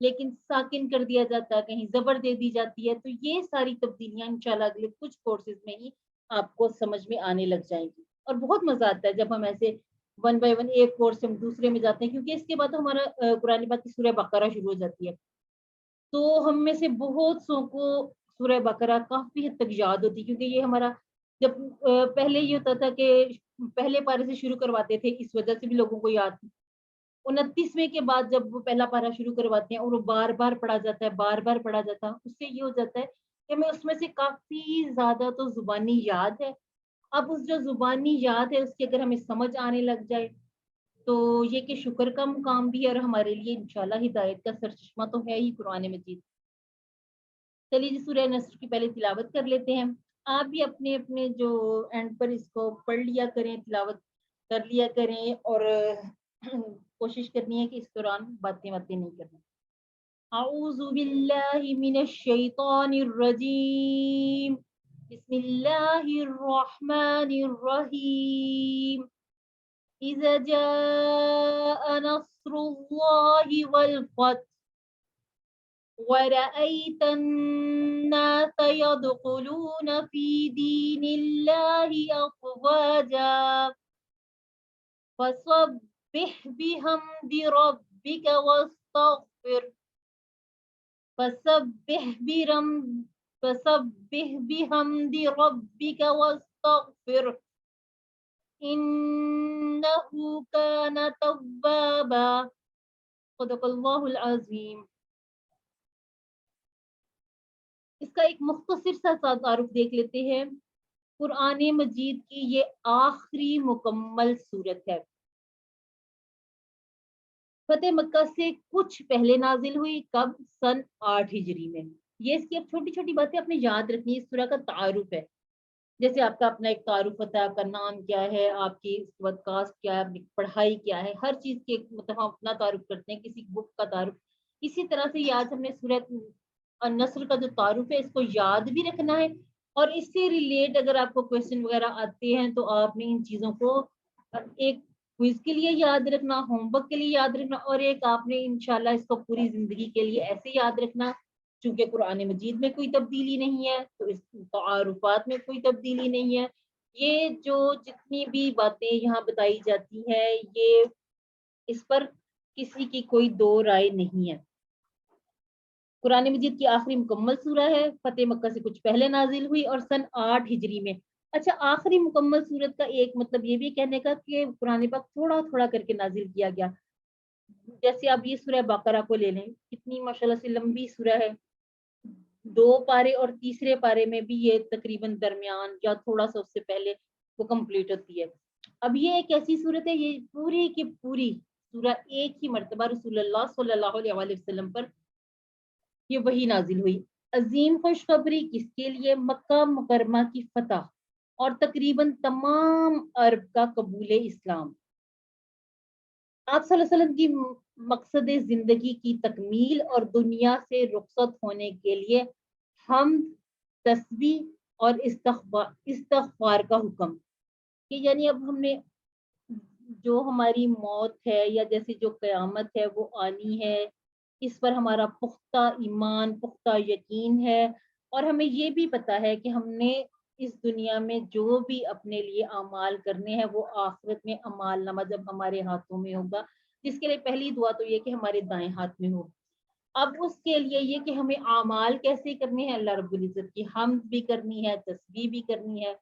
لیکن ساکن کر دیا جاتا ہے، کہیں زبر دے دی جاتی ہے. تو یہ ساری تبدیلیاں انشاءاللہ اگلے کچھ کورسز میں ہی آپ کو سمجھ میں آنے لگ جائیں گی. اور بہت مزہ آتا ہے جب ہم ایسے ون بائی ون ایک کورس سے ہم دوسرے میں جاتے ہیں، کیونکہ اس کے بعد ہمارا قرآن پاک کی سورہ بقرہ شروع ہو جاتی ہے. تو ہم میں سے بہت سو کو سورہ بقرہ کافی حد تک یاد ہوتی، کیونکہ یہ ہمارا جب پہلے یہ ہوتا تھا کہ پہلے پارے سے شروع کرواتے تھے، اس وجہ سے بھی لوگوں کو یاد تھی. 29ویں کے بعد جب وہ پہلا پارا شروع کرواتے ہیں اور وہ بار بار پڑھا جاتا ہے، بار بار پڑھا جاتا ہے، اس سے یہ ہو جاتا ہے کہ ہمیں اس میں سے کافی زیادہ تو زبانی یاد ہے. اب اس جو زبانی یاد ہے اس کی اگر ہمیں سمجھ آنے لگ جائے تو یہ کہ شکر کا مقام بھی ہے، اور ہمارے لیے انشاءاللہ ہدایت کا سرچشمہ تو ہے ہی قرآن مجید. چلیے جی سورہ نصر کی پہلے تلاوت کر لیتے ہیں. آپ بھی اپنے اپنے جو اینڈ پر اس کو پڑھ لیا کریں، تلاوت کر لیا کریں، اور کوشش کرنی ہے کہ اس دوران باتیں نہیں کرنی. اعوذ باللہ من الشیطان الرجیم، بسم اللہ الرحمن الرحیم. اذا جاء نصر اللہ والفتح ورأيت الناس يدخلون في دين الله أفواجا فسبح بحمد ربك واستغفر فسبح بحمد ربك واستغفر إنه كان توابا. صدق اللہ العظیم. اس کا ایک مختصر سا تعارف دیکھ لیتے ہیں. قرآن مجید کی یہ آخری مکمل صورت ہے. فتح مکہ سے کچھ پہلے نازل ہوئی. کب؟ سن 8 ہجری میں. یہ اس کی اب چھوٹی چھوٹی باتیں آپ نے یاد رکھنی ہے. اس سورہ کا تعارف ہے، جیسے آپ کا اپنا ایک تعارف ہوتا ہے، آپ کا نام کیا ہے، آپ کی اس وقت کاسٹ کیا ہے، آپ کی پڑھائی کیا ہے، ہر چیز کے مطلب ہم اپنا تعارف کرتے ہیں، کسی بک کا تعارف. اسی طرح سے آج ہم نے سورہ النصر کا جو تعارف ہے اس کو یاد بھی رکھنا ہے، اور اس سے ریلیٹ اگر آپ کو کویسچن وغیرہ آتے ہیں تو آپ نے ان چیزوں کو ایک کوئز کے لیے یاد رکھنا، ہوم ورک کے لیے یاد رکھنا، اور ایک آپ نے انشاءاللہ اس کو پوری زندگی کے لیے ایسے یاد رکھنا. چونکہ قرآن مجید میں کوئی تبدیلی نہیں ہے تو اس تعارفات میں کوئی تبدیلی نہیں ہے. یہ جو جتنی بھی باتیں یہاں بتائی جاتی ہے یہ اس پر کسی کی کوئی دو رائے نہیں ہے. قرآن مجید کی آخری مکمل سورہ ہے، فتح مکہ سے کچھ پہلے نازل ہوئی اور سن 8 ہجری میں. اچھا، آخری مکمل سورت کا ایک مطلب یہ بھی کہنے کا کہ قرآن پاک تھوڑا تھوڑا کر کے نازل کیا گیا. جیسے آپ یہ سورہ بقرہ کو لے لیں، کتنی ماشاءاللہ سے لمبی سورہ ہے. 2 پارے اور تیسرے پارے میں بھی یہ تقریباً درمیان یا تھوڑا سا اس سے پہلے وہ کمپلیٹ ہوتی ہے. اب یہ ایک ایسی صورت ہے، یہ پوری کی پوری سورہ ایک ہی مرتبہ رسول اللہ صلی اللہ علیہ وسلم پر یہ وہی نازل ہوئی. عظیم خوشخبری کس کے لیے؟ مکہ مکرمہ کی فتح اور تقریباً تمام عرب کا قبول اسلام. آپ صلی اللہ علیہ وسلم کی مقصد زندگی کی تکمیل اور دنیا سے رخصت ہونے کے لیے حمد، تسبیح اور استغفار کا حکم. کہ یعنی اب ہم نے جو ہماری موت ہے یا جیسے جو قیامت ہے وہ آنی ہے، اس پر ہمارا پختہ ایمان، پختہ یقین ہے، اور ہمیں یہ بھی پتا ہے کہ ہم نے اس دنیا میں جو بھی اپنے لیے اعمال کرنے ہیں وہ آخرت میں اعمال نامہ جب ہمارے ہاتھوں میں ہوگا، جس کے لیے پہلی دعا تو یہ کہ ہمارے دائیں ہاتھ میں ہو. اب اس کے لیے یہ کہ ہمیں اعمال کیسے کرنے ہیں، اللہ رب العزت کی حمد بھی کرنی ہے، تسبیح بھی کرنی ہے،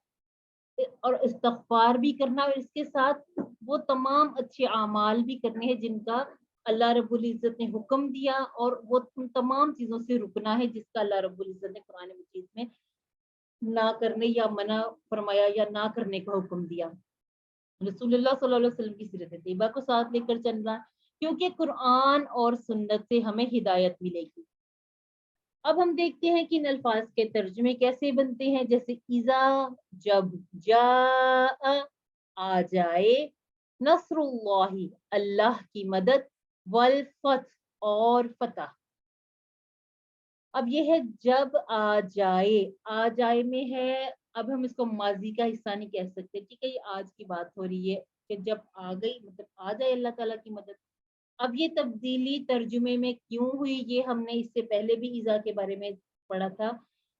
اور استغفار بھی کرنا، اور اس کے ساتھ وہ تمام اچھے اعمال بھی کرنے ہیں جن کا اللہ رب العزت نے حکم دیا، اور وہ ان تمام چیزوں سے رکنا ہے جس کا اللہ رب العزت نے قرآن مجید میں نہ کرنے یا منع فرمایا یا نہ کرنے کا حکم دیا. رسول اللہ صلی اللہ علیہ وسلم کی سیرت طیبہ کو ساتھ لے کر چلنا، کیونکہ قرآن اور سنت سے ہمیں ہدایت ملے گی. اب ہم دیکھتے ہیں کہ ان الفاظ کے ترجمے کیسے بنتے ہیں. جیسے اذا، جب، جاء، آ جائے، نصر اللہ، اللہ کی مدد، والفتح، اور فتح. اب یہ ہے جب آ جائے، آ جائے میں ہے. اب ہم اس کو ماضی کا حصہ نہیں کہہ سکتے، ٹھیک ہے، یہ آج کی بات ہو رہی ہے کہ جب آ گئی مطلب آ جائے اللہ تعالیٰ کی مدد. اب یہ تبدیلی ترجمے میں کیوں ہوئی، یہ ہم نے اس سے پہلے بھی ایزا کے بارے میں پڑھا تھا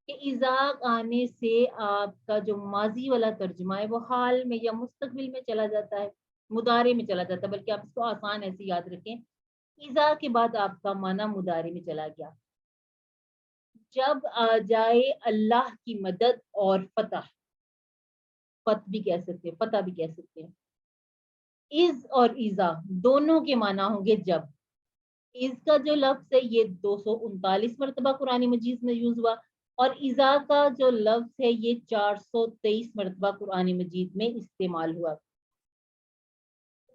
کہ ایزا آنے سے آپ کا جو ماضی والا ترجمہ ہے وہ حال میں یا مستقبل میں چلا جاتا ہے، مضارع میں چلا جاتا ہے، بلکہ آپ اس کو آسان ایسے یاد رکھیں، ایزا کے بعد آپ کا معنی مضارع میں چلا گیا۔ جب آ جائے اللہ کی مدد اور فتح، فتح بھی کہہ سکتے ہیں، فتح بھی کہہ سکتے ہیں۔ از اور ایزا دونوں کے معنی ہوں گے جب۔ از کا جو لفظ ہے یہ 239 مرتبہ قرآن مجید میں یوز ہوا، اور ایزا کا جو لفظ ہے یہ 423 مرتبہ قرآن مجید میں استعمال ہوا۔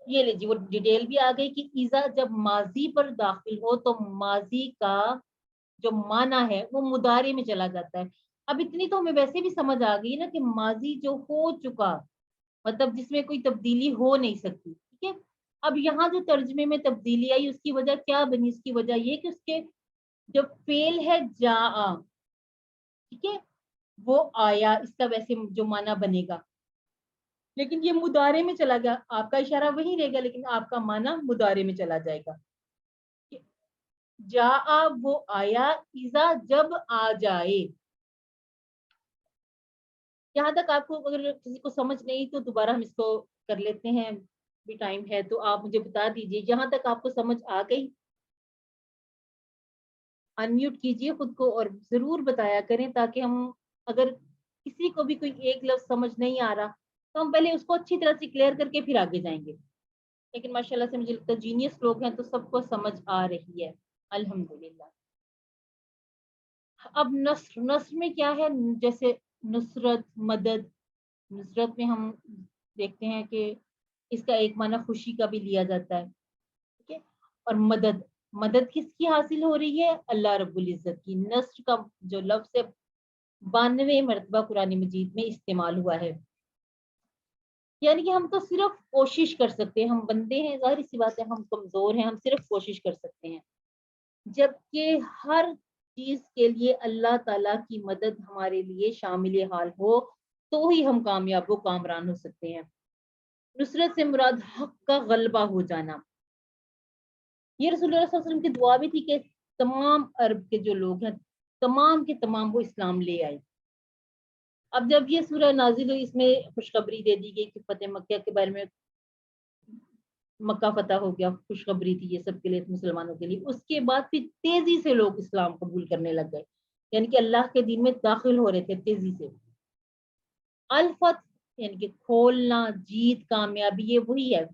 یہ لیجیے وہ ڈیٹیل بھی آ گئی کہ ایزا جب ماضی پر داخل ہو تو ماضی کا جو معنی ہے وہ مضارع میں چلا جاتا ہے۔ اب اتنی تو ہمیں ویسے بھی سمجھ آ گئی نا کہ ماضی جو ہو چکا، مطلب جس میں کوئی تبدیلی ہو نہیں سکتی، ٹھیک ہے۔ اب یہاں جو ترجمے میں تبدیلی آئی اس کی وجہ کیا بنی؟ اس کی وجہ یہ کہ اس کے جو فعل ہے جا، ٹھیک ہے، وہ آیا، اس کا ویسے جو معنی بنے گا، لیکن یہ مضارع میں چلا گیا۔ آپ کا اشارہ وہی رہے گا لیکن آپ کا معنی مضارع میں چلا جائے گا۔ جا وہ آیا، ایزا جب آ جائے۔ یہاں تک آپ کو اگر کسی کو سمجھ نہیں تو دوبارہ ہم اس کو کر لیتے ہیں، بھی ٹائم ہے تو آپ مجھے بتا دیجئے یہاں تک آپ کو سمجھ آ گئی؟ انمیوٹ کیجئے خود کو اور ضرور بتایا کریں تاکہ ہم، اگر کسی کو بھی کوئی ایک لفظ سمجھ نہیں آ رہا تو ہم پہلے اس کو اچھی طرح سے کلیئر کر کے پھر آگے جائیں گے۔ لیکن ماشاءاللہ سے مجھے لگتا ہے جینیس لوگ ہیں تو سب کو سمجھ آ رہی ہے، الحمدللہ۔ اب نصر، نصر میں کیا ہے؟ جیسے نصرت، مدد۔ نصرت میں ہم دیکھتے ہیں کہ اس کا ایک معنی خوشی کا بھی لیا جاتا ہے، ٹھیک ہے، اور مدد، مدد کس کی حاصل ہو رہی ہے؟ اللہ رب العزت کی۔ نصر کا جو لفظ ہے 92 مرتبہ قرآن مجید میں استعمال ہوا ہے۔ یعنی کہ ہم تو صرف کوشش کر سکتے ہیں، ہم بندے ہیں، ظاہر سی بات ہے ہم کمزور ہیں، ہم صرف کوشش کر سکتے ہیں، جبکہ ہر چیز کے لیے اللہ تعالیٰ کی مدد ہمارے لیے شامل حال ہو تو ہی ہم کامیاب و کامران ہو سکتے ہیں۔ نصرت سے مراد حق کا غلبہ ہو جانا۔ یہ رسول اللہ صلی اللہ علیہ وسلم کی دعا بھی تھی کہ تمام عرب کے جو لوگ ہیں تمام کے تمام وہ اسلام لے آئے۔ اب جب یہ سورہ نازل ہوئی اس میں خوشخبری دے دی گئی کہ فتح مکہ کے بارے میں، مکہ فتح ہو گیا، خوشخبری تھی یہ سب کے لیے، مسلمانوں کے لیے۔ اس کے بعد پھر تیزی سے لوگ اسلام قبول کرنے لگ گئے، یعنی کہ اللہ کے دین میں داخل ہو رہے تھے تیزی سے۔ الفتح یعنی کہ کھولنا، جیت، کامیابی، یہ وہی ہے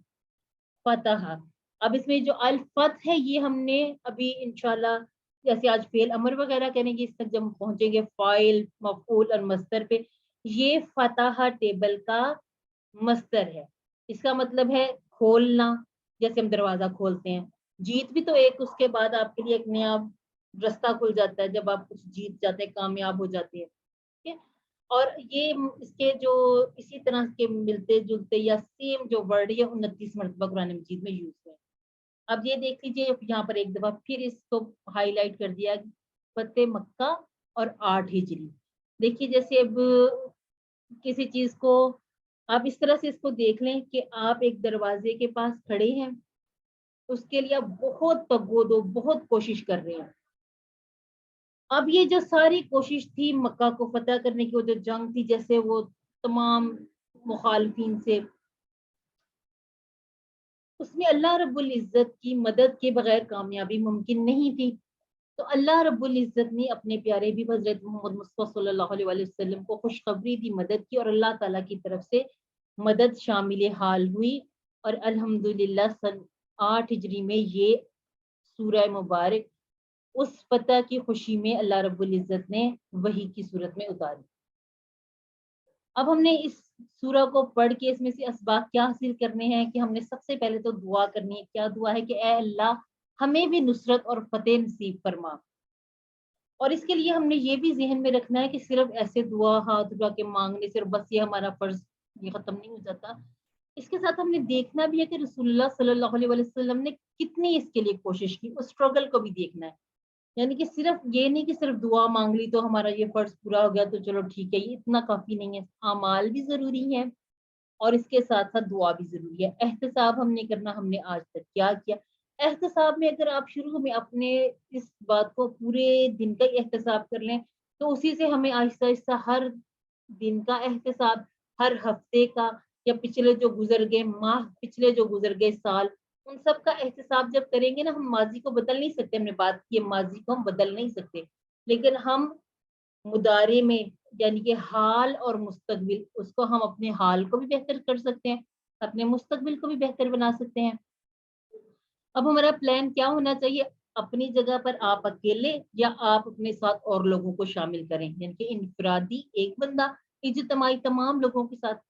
فتح۔ اب اس میں جو الفتح ہے یہ ہم نے ابھی انشاءاللہ جیسے آج فعل امر وغیرہ کریں گے، اس تک جب پہنچیں گے فاعل، مفعول اور مصدر پہ، یہ فتح ٹیبل کا مصدر ہے۔ اس کا مطلب ہے کھولنا، جیسے ہم دروازہ کھولتے ہیں۔ جیت بھی تو ایک، اس کے بعد آپ کے لیے ایک نیا رستہ کھل جاتا ہے جب آپ کچھ جیت جاتے ہیں، کامیاب ہو جاتے ہیں، ٹھیک ہے۔ اور یہ اس کے جو اسی طرح کے ملتے جلتے یا سیم جو ورڈ یہ 29 مرتبہ قرآن مجید میں یوز ہوئے۔ اب یہ دیکھ لیجیے یہاں پر ایک دفعہ پھر اس کو ہائی لائٹ کر دیا، فتح مکہ اور 8 ہجری۔ دیکھیے جیسے اب کسی چیز کو آپ اس طرح سے اس کو دیکھ لیں کہ آپ ایک دروازے کے پاس کھڑے ہیں، اس کے لیے آپ بہت تگود و بہت کوشش کر رہے ہیں۔ اب یہ جو ساری کوشش تھی مکہ کو فتح کرنے کی، وہ جو جنگ تھی، جیسے وہ تمام مخالفین سے، اس میں اللہ رب العزت کی مدد کے بغیر کامیابی ممکن نہیں تھی۔ تو اللہ رب العزت نے اپنے پیارے بھی حضرت محمد مصطفیٰ صلی اللہ علیہ وسلم کو خوشخبری دی، مدد کی، اور اللہ تعالیٰ کی طرف سے مدد شامل حال ہوئی، اور الحمدللہ سن 8 ہجری میں یہ سورہ مبارک اس فتح کی خوشی میں اللہ رب العزت نے وحی کی صورت میں اتاری۔ اب ہم نے اس سورہ کو پڑھ کے اس میں سے اسباق کیا حاصل کرنے ہیں کہ ہم نے سب سے پہلے تو دعا کرنی ہے۔ کیا دعا ہے؟ کہ اے اللہ ہمیں بھی نصرت اور فتح نصیب فرما۔ اور اس کے لیے ہم نے یہ بھی ذہن میں رکھنا ہے کہ صرف ایسے دعا ہاتھ اٹھا کے مانگنے سے بس یہ ہمارا فرض یہ ختم نہیں ہو جاتا۔ اس کے ساتھ ہم نے دیکھنا بھی ہے کہ رسول اللہ صلی اللہ علیہ وسلم نے کتنی اس کے لیے کوشش کی، اس اسٹرگل کو بھی دیکھنا ہے۔ یعنی کہ صرف یہ نہیں کہ صرف دعا مانگ لی تو ہمارا یہ فرض پورا ہو گیا تو چلو ٹھیک ہے، یہ اتنا کافی نہیں ہے۔ اعمال بھی ضروری ہیں اور اس کے ساتھ ساتھ دعا بھی ضروری ہے۔ احتساب ہم نے کرنا، ہم نے آج تک کیا کیا، احتساب میں اگر آپ شروع میں اپنے اس بات کو پورے دن کا ہی احتساب کر لیں تو اسی سے ہمیں آہستہ آہستہ ہر دن کا احتساب، ہر ہفتے کا، یا پچھلے جو گزر گئے ماہ، پچھلے جو گزر گئے سال، ان سب کا احتساب جب کریں گے نا، ہم ماضی کو بدل نہیں سکتے، ہم نے بات کی ماضی کو ہم بدل نہیں سکتے، لیکن ہم مضارع میں یعنی کہ حال اور مستقبل، اس کو ہم اپنے حال کو بھی بہتر کر سکتے ہیں، اپنے مستقبل کو بھی بہتر بنا سکتے ہیں۔ اب ہمارا پلان کیا ہونا چاہیے؟ اپنی جگہ پر آپ اکیلے یا آپ اپنے ساتھ اور لوگوں کو شامل کریں، یعنی کہ انفرادی ایک بندہ، اجتماعی تمام لوگوں کے ساتھ۔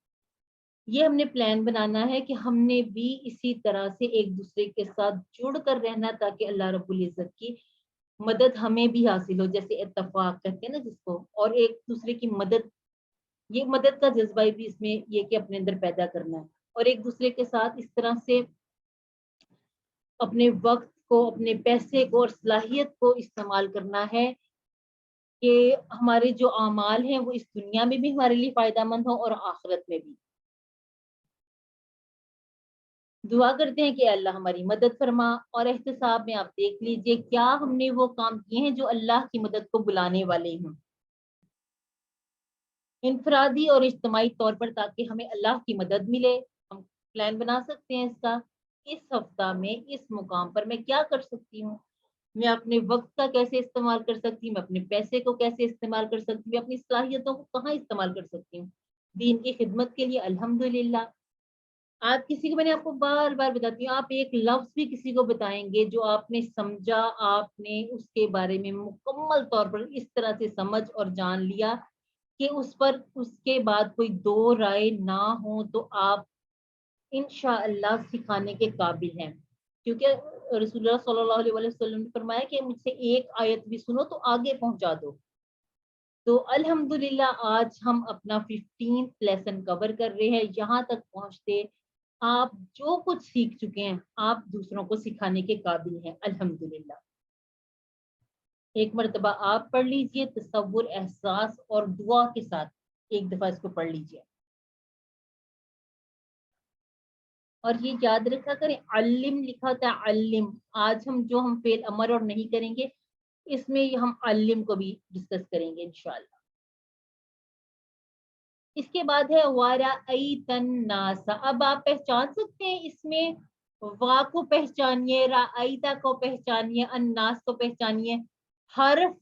یہ ہم نے پلان بنانا ہے کہ ہم نے بھی اسی طرح سے ایک دوسرے کے ساتھ جڑ کر رہنا تاکہ اللہ رب العزت کی مدد ہمیں بھی حاصل ہو، جیسے اتفاق کہتے ہیں نا جس کو، اور ایک دوسرے کی مدد، یہ مدد کا جذبہ بھی اس میں یہ کہ اپنے اندر پیدا کرنا ہے، اور ایک دوسرے کے ساتھ اس طرح سے اپنے وقت کو، اپنے پیسے کو اور صلاحیت کو استعمال کرنا ہے کہ ہمارے جو اعمال ہیں وہ اس دنیا میں بھی ہمارے لیے فائدہ مند ہوں اور آخرت میں بھی۔ دعا کرتے ہیں کہ اللہ ہماری مدد فرما، اور احتساب میں آپ دیکھ لیجئے کیا ہم نے وہ کام کیے ہیں جو اللہ کی مدد کو بلانے والے ہیں، انفرادی اور اجتماعی طور پر، تاکہ ہمیں اللہ کی مدد ملے۔ ہم پلان بنا سکتے ہیں اس کا، اس ہفتہ میں اس مقام پر میں کیا کر سکتی ہوں، میں اپنے وقت کا کیسے استعمال کر سکتی ہوں، میں اپنے پیسے کو کیسے استعمال کر سکتی ہوں، میں اپنی صلاحیتوں کو کہاں استعمال کر سکتی ہوں دین کی خدمت کے لیے۔ الحمدللہ آپ کسی کو، میں نے آپ کو بار بار بتاتی ہوں، آپ ایک لفظ بھی کسی کو بتائیں گے جو آپ نے سمجھا، آپ نے اس کے بارے میں مکمل طور پر اس طرح سے سمجھ اور جان لیا کہ اس پر اس کے بعد کوئی دو رائے نہ ہو، تو آپ انشاءاللہ سکھانے کے قابل ہیں، کیونکہ رسول اللہ صلی اللہ علیہ وسلم نے فرمایا کہ مجھ سے ایک آیت بھی سنو تو آگے پہنچا دو۔ تو الحمدللہ آج ہم اپنا 15 لیسن کور کر رہے ہیں، یہاں تک پہنچتے آپ جو کچھ سیکھ چکے ہیں آپ دوسروں کو سکھانے کے قابل ہیں الحمدللہ۔ ایک مرتبہ آپ پڑھ لیجئے تصور، احساس اور دعا کے ساتھ، ایک دفعہ اس کو پڑھ لیجئے، اور یہ یاد رکھا کریں علم لکھا تھا، علم، آج ہم فعل امر اور نہیں کریں گے، اس میں ہم علم کو بھی ڈسکس کریں گے انشاءاللہ۔ اس کے بعد ہے وَرَأَيْتَ النَّاسَ، اب آپ پہچان سکتے ہیں اس میں وا کو پہچانیے، رأیتا کو پہچانیے، الناس کو پہچانیے، حرف،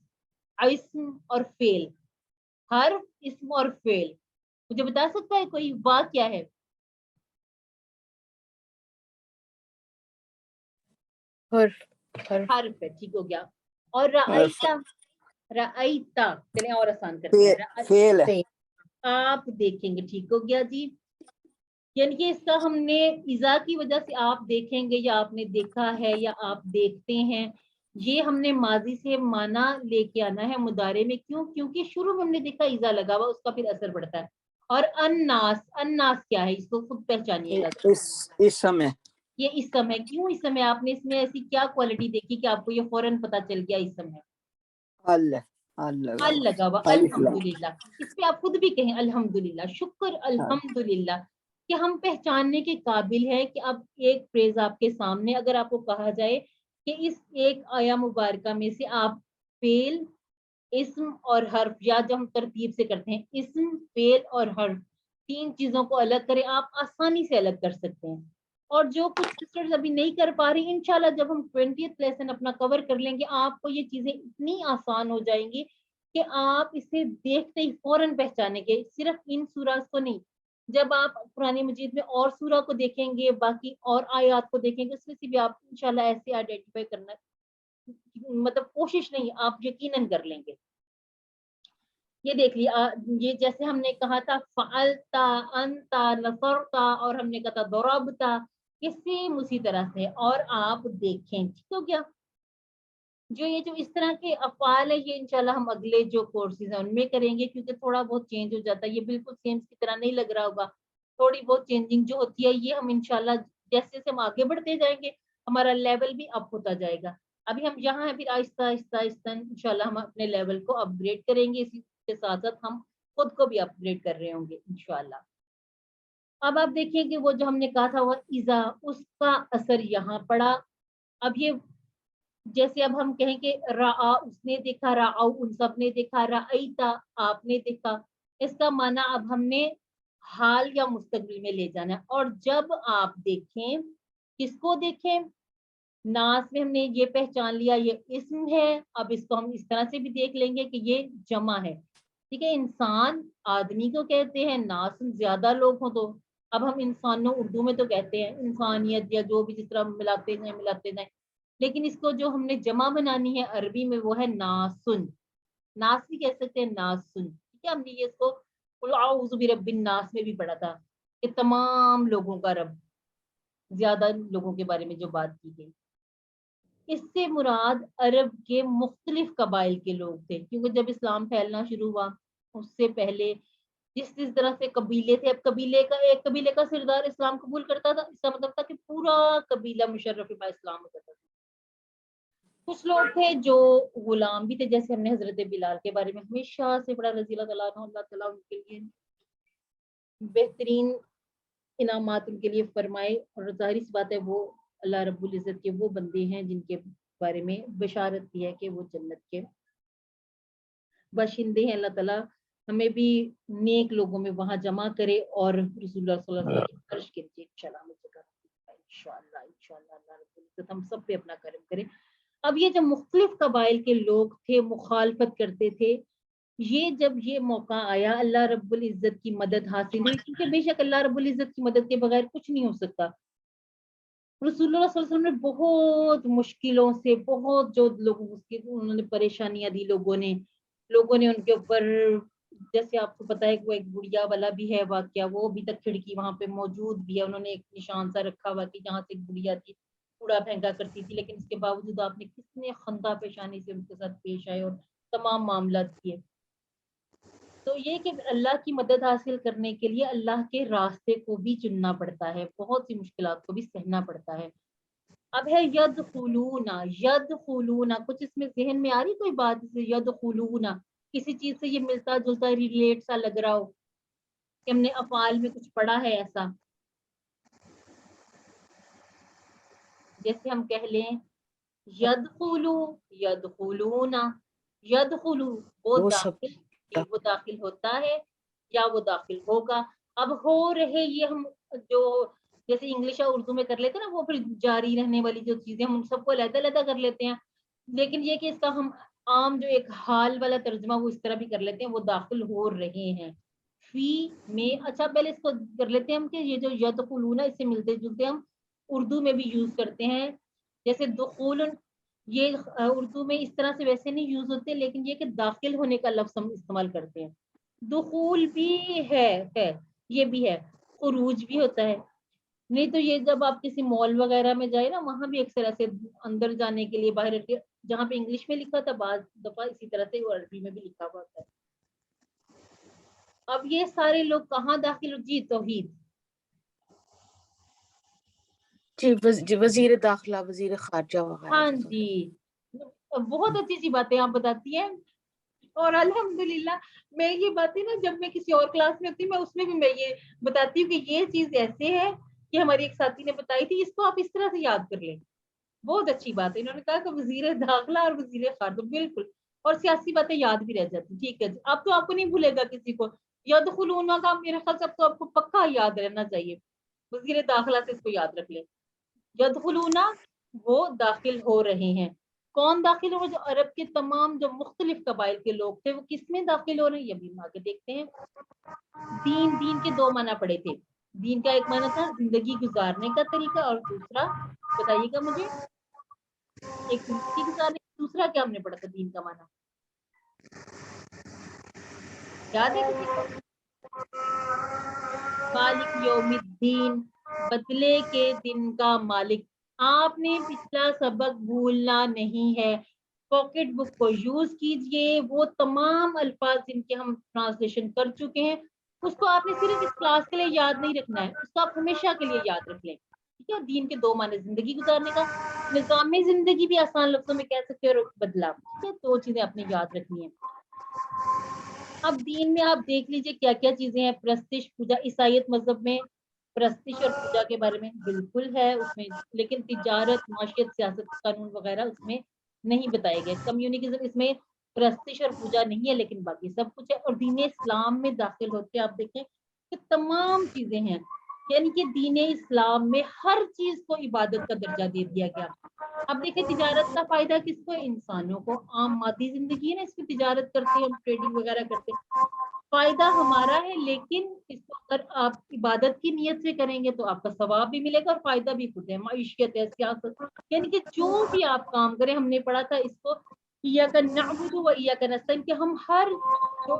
اسم اور فعل، حرف، اسم اور فعل، مجھے بتا سکتا ہے کوئی وا کیا ہے؟ حرف ہے، ٹھیک ہو گیا۔ اور رأیتا، رأیتا چلیں اور آسان کرتے ہیں، فعل ہے، آپ دیکھیں گے، ٹھیک ہو گیا جی، یعنی کہ اس کا ہم نے اذا کی وجہ سے آپ دیکھیں گے یا آپ نے دیکھا ہے یا آپ دیکھتے ہیں، یہ ہم نے ماضی سے معنی لے کے آنا ہے مضارع میں، کیوں؟ کیونکہ شروع میں ہم نے دیکھا اذا لگا ہوا، اس کا پھر اثر پڑتا ہے۔ اور الناس، الناس کیا ہے؟ اس کو خود پہچانیے گا، اس سمے یہ اسم ہے۔ کیوں اسم ہے؟ آپ نے اس میں ایسی کیا کوالٹی دیکھی کہ آپ کو یہ فوراً پتا چل گیا اسم ہے؟ ال لگا ہوا، الحمدللہ، اس پہ آپ خود بھی کہیں الحمدللہ، شکر الحمدللہ کہ ہم پہچاننے کے قابل ہیں کہ اب ایک فریز آپ کے سامنے اگر آپ کو کہا جائے کہ اس ایک آیا مبارکہ میں سے آپ فعل، اسم اور حرف، یا جب ہم ترتیب سے کرتے ہیں اسم، فعل اور حرف، تین چیزوں کو الگ کریں، آپ آسانی سے الگ کر سکتے ہیں۔ اور جو کچھ سسٹرز ابھی نہیں کر پا رہی، انشاءاللہ جب ہم 20th لیسن اپنا کور کر لیں گے آپ کو یہ چیزیں اتنی آسان ہو جائیں گی کہ آپ اسے دیکھتے ہی فوراً پہچانیں گے، صرف ان سوراز کو نہیں، جب آپ قرآن مجید میں اور سورہ کو دیکھیں گے، باقی اور آیات کو دیکھیں گے، اس میں سے بھی آپ انشاءاللہ ایسے آئیڈینٹیفائی کرنا، مطلب کوشش نہیں، آپ یقیناً کر لیں گے۔ یہ دیکھ لیا، یہ جیسے ہم نے کہا تھا فعلتا، انتا، نصرتا، اور ہم نے کہا تھا ضربتا، یہ سیم اسی طرح سے، اور آپ دیکھیں، ٹھیک ہو گیا؟ جو اس طرح کے افعال ہے یہ انشاءاللہ ہم اگلے جو کورسز ہیں ان میں کریں گے، کیونکہ تھوڑا بہت چینج ہو جاتا ہے، یہ بالکل سیم کی طرح نہیں لگ رہا ہوگا، تھوڑی بہت چینجنگ جو ہوتی ہے یہ ہم انشاءاللہ جیسے جیسے ہم آگے بڑھتے جائیں گے ہمارا لیول بھی اپ ہوتا جائے گا۔ ابھی ہم یہاں ہیں، پھر آہستہ آہستہ آہستہ انشاءاللہ ہم اپنے لیول کو اپ گریڈ کریں گے، اسی کے ساتھ ساتھ ہم خود کو بھی اپ گریڈ کر رہے ہوں گے انشاءاللہ۔ اب آپ دیکھیں کہ وہ جو ہم نے کہا تھا وہ اذا، اس کا اثر یہاں پڑا، اب یہ جیسے اب ہم کہیں کہ رآ اس نے دیکھا، رآؤ ان سب نے دیکھا، رأیتا آپ نے دیکھا، اس کا معنی اب ہم نے حال یا مستقبل میں لے جانا ہے. اور جب آپ دیکھیں، کس کو دیکھیں؟ ناس میں ہم نے یہ پہچان لیا یہ اسم ہے. اب اس کو ہم اس طرح سے بھی دیکھ لیں گے کہ یہ جمع ہے. ٹھیک ہے، انسان آدمی کو کہتے ہیں، ناس زیادہ لوگ ہوں تو. اب ہم انسانوں اردو میں تو کہتے ہیں انسانیت یا جو بھی جس طرح ملاتے جائیں، لیکن اس کو جو ہم نے جمع بنانی ہے عربی میں وہ ہے ناسن. ناس بھی کہہ سکتے ہیں ناسن. ٹھیک ہے، ہم نے یہ اس کو قل اعوذ برب الناس میں بھی پڑھا تھا کہ تمام لوگوں کا رب، زیادہ لوگوں کے بارے میں جو بات کی گئی. اس سے مراد عرب کے مختلف قبائل کے لوگ تھے، کیونکہ جب اسلام پھیلنا شروع ہوا اس سے پہلے جس طرح سے قبیلے تھے، اب ایک قبیلے کا سردار اسلام قبول کرتا تھا، اس کا مطلب تھا کہ پورا قبیلہ مشرف با اسلام ہو جاتا تھا. کچھ لوگ تھے جو غلام بھی تھے، جیسے ہم نے حضرت بلال کے بارے میں ہمیشہ سے بڑا رضی اللہ تعالیٰ ان کے لیے بہترین انعامات ان کے لیے فرمائے. اور ظاہری سی بات ہے وہ اللہ رب العزت کے وہ بندے ہیں جن کے بارے میں بشارت دی ہے کہ وہ جنت کے باشندے ہیں. اللہ تعالیٰ ہمیں بھی نیک لوگوں میں وہاں جمع کرے اور رسول اللہ صلی اللہ علیہ وسلم کی عرش کے نیچے انشاءاللہ اللہ رب العزت ہم سب پہ اپنا کرم کرے. اب یہ جو مختلف قبائل کے لوگ تھے مخالفت کرتے تھے، یہ جب یہ موقع آیا اللہ رب العزت کی مدد حاصل ہوئی، کیونکہ بے شک اللہ رب العزت کی مدد کے بغیر کچھ نہیں ہو سکتا. رسول اللہ صلی اللہ علیہ وسلم نے بہت مشکلوں سے، بہت جو لوگوں انہوں نے پریشانیاں دی، لوگوں نے ان کے اوپر، جیسے آپ کو پتا ہے کہ وہ ایک گڑیا والا بھی ہے واقعہ، وہ ابھی تک کھڑکی وہاں پہ موجود بھی ہے. انہوں نے ایک نشان سا رکھا ہوا کہ جہاں سے گڑیا تھی کوڑا پھینکا کرتی تھی، لیکن اس کے باوجود آپ نے کتنے خندہ پیشانی سے ان کے ساتھ پیش آئے اور تمام معاملات کیے. تو یہ کہ اللہ کی مدد حاصل کرنے کے لیے اللہ کے راستے کو بھی چننا پڑتا ہے، بہت سی مشکلات کو بھی سہنا پڑتا ہے. اب ہے یدخلون، کچھ اس میں ذہن میں آ رہی کوئی بات؟ یدخلون کسی چیز سے یہ ملتا جلتا ریلیٹ سا لگ رہا ہو کہ ہم نے افعال میں کچھ پڑھا ہے ایسا؟ جیسے ہم کہہ لیں یدخلو، یدخلون، یدخلو وہ داخل ہوتا ہے یا وہ داخل ہوگا. اب ہو رہے یہ ہم جو جیسے انگلش اور اردو میں کر لیتے ہیں نا، وہ پھر جاری رہنے والی جو چیزیں ہم سب کو علیحدہ علیحدہ کر لیتے ہیں، لیکن یہ کہ اس کا ہم عام جو ایک حال والا ترجمہ وہ اس طرح بھی کر لیتے ہیں، وہ داخل ہو رہے ہیں فی میں. اچھا پہلے اس کو کر لیتے ہیں ہم کہ یہ جو یدخلون اس سے ملتے جلتے ہم اردو میں بھی یوز کرتے ہیں. جیسے دخول، یہ اردو میں اس طرح سے ویسے نہیں یوز ہوتے، لیکن یہ کہ داخل ہونے کا لفظ ہم استعمال کرتے ہیں. دخول بھی ہے یہ بھی ہے، خروج بھی ہوتا ہے. نہیں تو یہ جب آپ کسی مال وغیرہ میں جائے نا، وہاں بھی اکثر ایسے اندر جانے کے لیے باہر جہاں پہ انگلش میں لکھا تھا بعض دفعہ اسی طرح سے وہ عربی میں بھی لکھا ہوا ہوتا ہے. اب یہ سارے لوگ کہاں داخل ہو؟ جی توحید، جی وزیر داخلہ، وزیر خارجہ وغیرہ. ہاں جی بہت اچھی سی باتیں آپ بتاتی ہیں. اور الحمدللہ میں یہ باتیں نا جب میں کسی اور کلاس میں ہوتی ہوں، میں اس میں بھی میں یہ بتاتی ہوں کہ یہ چیز ایسے ہے کہ ہماری ایک ساتھی نے بتائی تھی، اس کو آپ اس طرح سے یاد کر لیں. بہت اچھی بات ہے. انہوں نے کہا کہ وزیر داخلہ اور وزیر خارجہ، بالکل. اور سیاسی باتیں یاد بھی رہ جاتی. ٹھیک ہے جی، اب تو آپ کو نہیں بھولے گا کسی کو. یدخلون کا میرے خیال سے اب تو آپ کو پکا یاد رہنا چاہیے. وزیر داخلہ سے اس کو یاد رکھ لیں. یدخلون وہ داخل ہو رہے ہیں. کون داخل ہو؟ جو عرب کے تمام جو مختلف قبائل کے لوگ تھے وہ کس میں داخل ہو رہے ہیں، یہ بھی آگے دیکھتے ہیں. دین کے دو معنی پڑے تھے. دین کا ایک معنی تھا زندگی گزارنے کا طریقہ، اور دوسرا بتائیے گا مجھے، ایک زندگی گزارنے کا، دوسرا کیا ہم نے پڑھا تھا دین کا معنی؟ یاد ہے کسی کو؟ مالک یوم الدین، بدلے کے دن کا مالک. آپ نے پچھلا سبق بھولنا نہیں ہے. پاکٹ بک کو یوز کیجئے. وہ تمام الفاظ جن کے ہم ٹرانسلیشن کر چکے ہیں اس کو آپ نے صرف اس کلاس کے لیے یاد نہیں رکھنا ہے، اس کو آپ ہمیشہ کے لیے یاد رکھ لیں. ٹھیک ہے، دین کے دو معنی، زندگی گزارنے کا، نظام زندگی بھی آسان لفظوں میں کہہ سکتے ہیں، اور بدلا. ٹھیک ہے، دو چیزیں آپ نے یاد رکھنی ہیں. اب دین میں آپ دیکھ لیجئے کیا کیا چیزیں ہیں. پرستش، پوجا. عیسائیت مذہب میں پرستش اور پوجا کے بارے میں بالکل ہے اس میں، لیکن تجارت، معاشیت، سیاست، قانون وغیرہ اس میں نہیں بتائے گئے. کمیونیکزم اس میں پرستش اور پوجا نہیں ہے، لیکن باقی سب کچھ ہے. اور دین اسلام میں داخل ہوتے آپ دیکھیں کہ تمام چیزیں ہیں، یعنی کہ دین اسلام میں ہر چیز کو عبادت کا درجہ دے دیا گیا. اب دیکھیں تجارت کا فائدہ کس کو؟ انسانوں کو. عام مادی زندگی ہے نا، اس میں تجارت کرتے ہیں، ہم ٹریڈنگ وغیرہ کرتے ہیں، فائدہ ہمارا ہے. لیکن اس کو اگر آپ عبادت کی نیت سے کریں گے تو آپ کا ثواب بھی ملے گا اور فائدہ بھی خود ہے. معیشت ہے، سیاست، یعنی کہ جو بھی آپ کام کریں، ہم نے پڑھا تھا اس کو ایاک نعبد و ایاک نستعین، کہ ہم ہر جو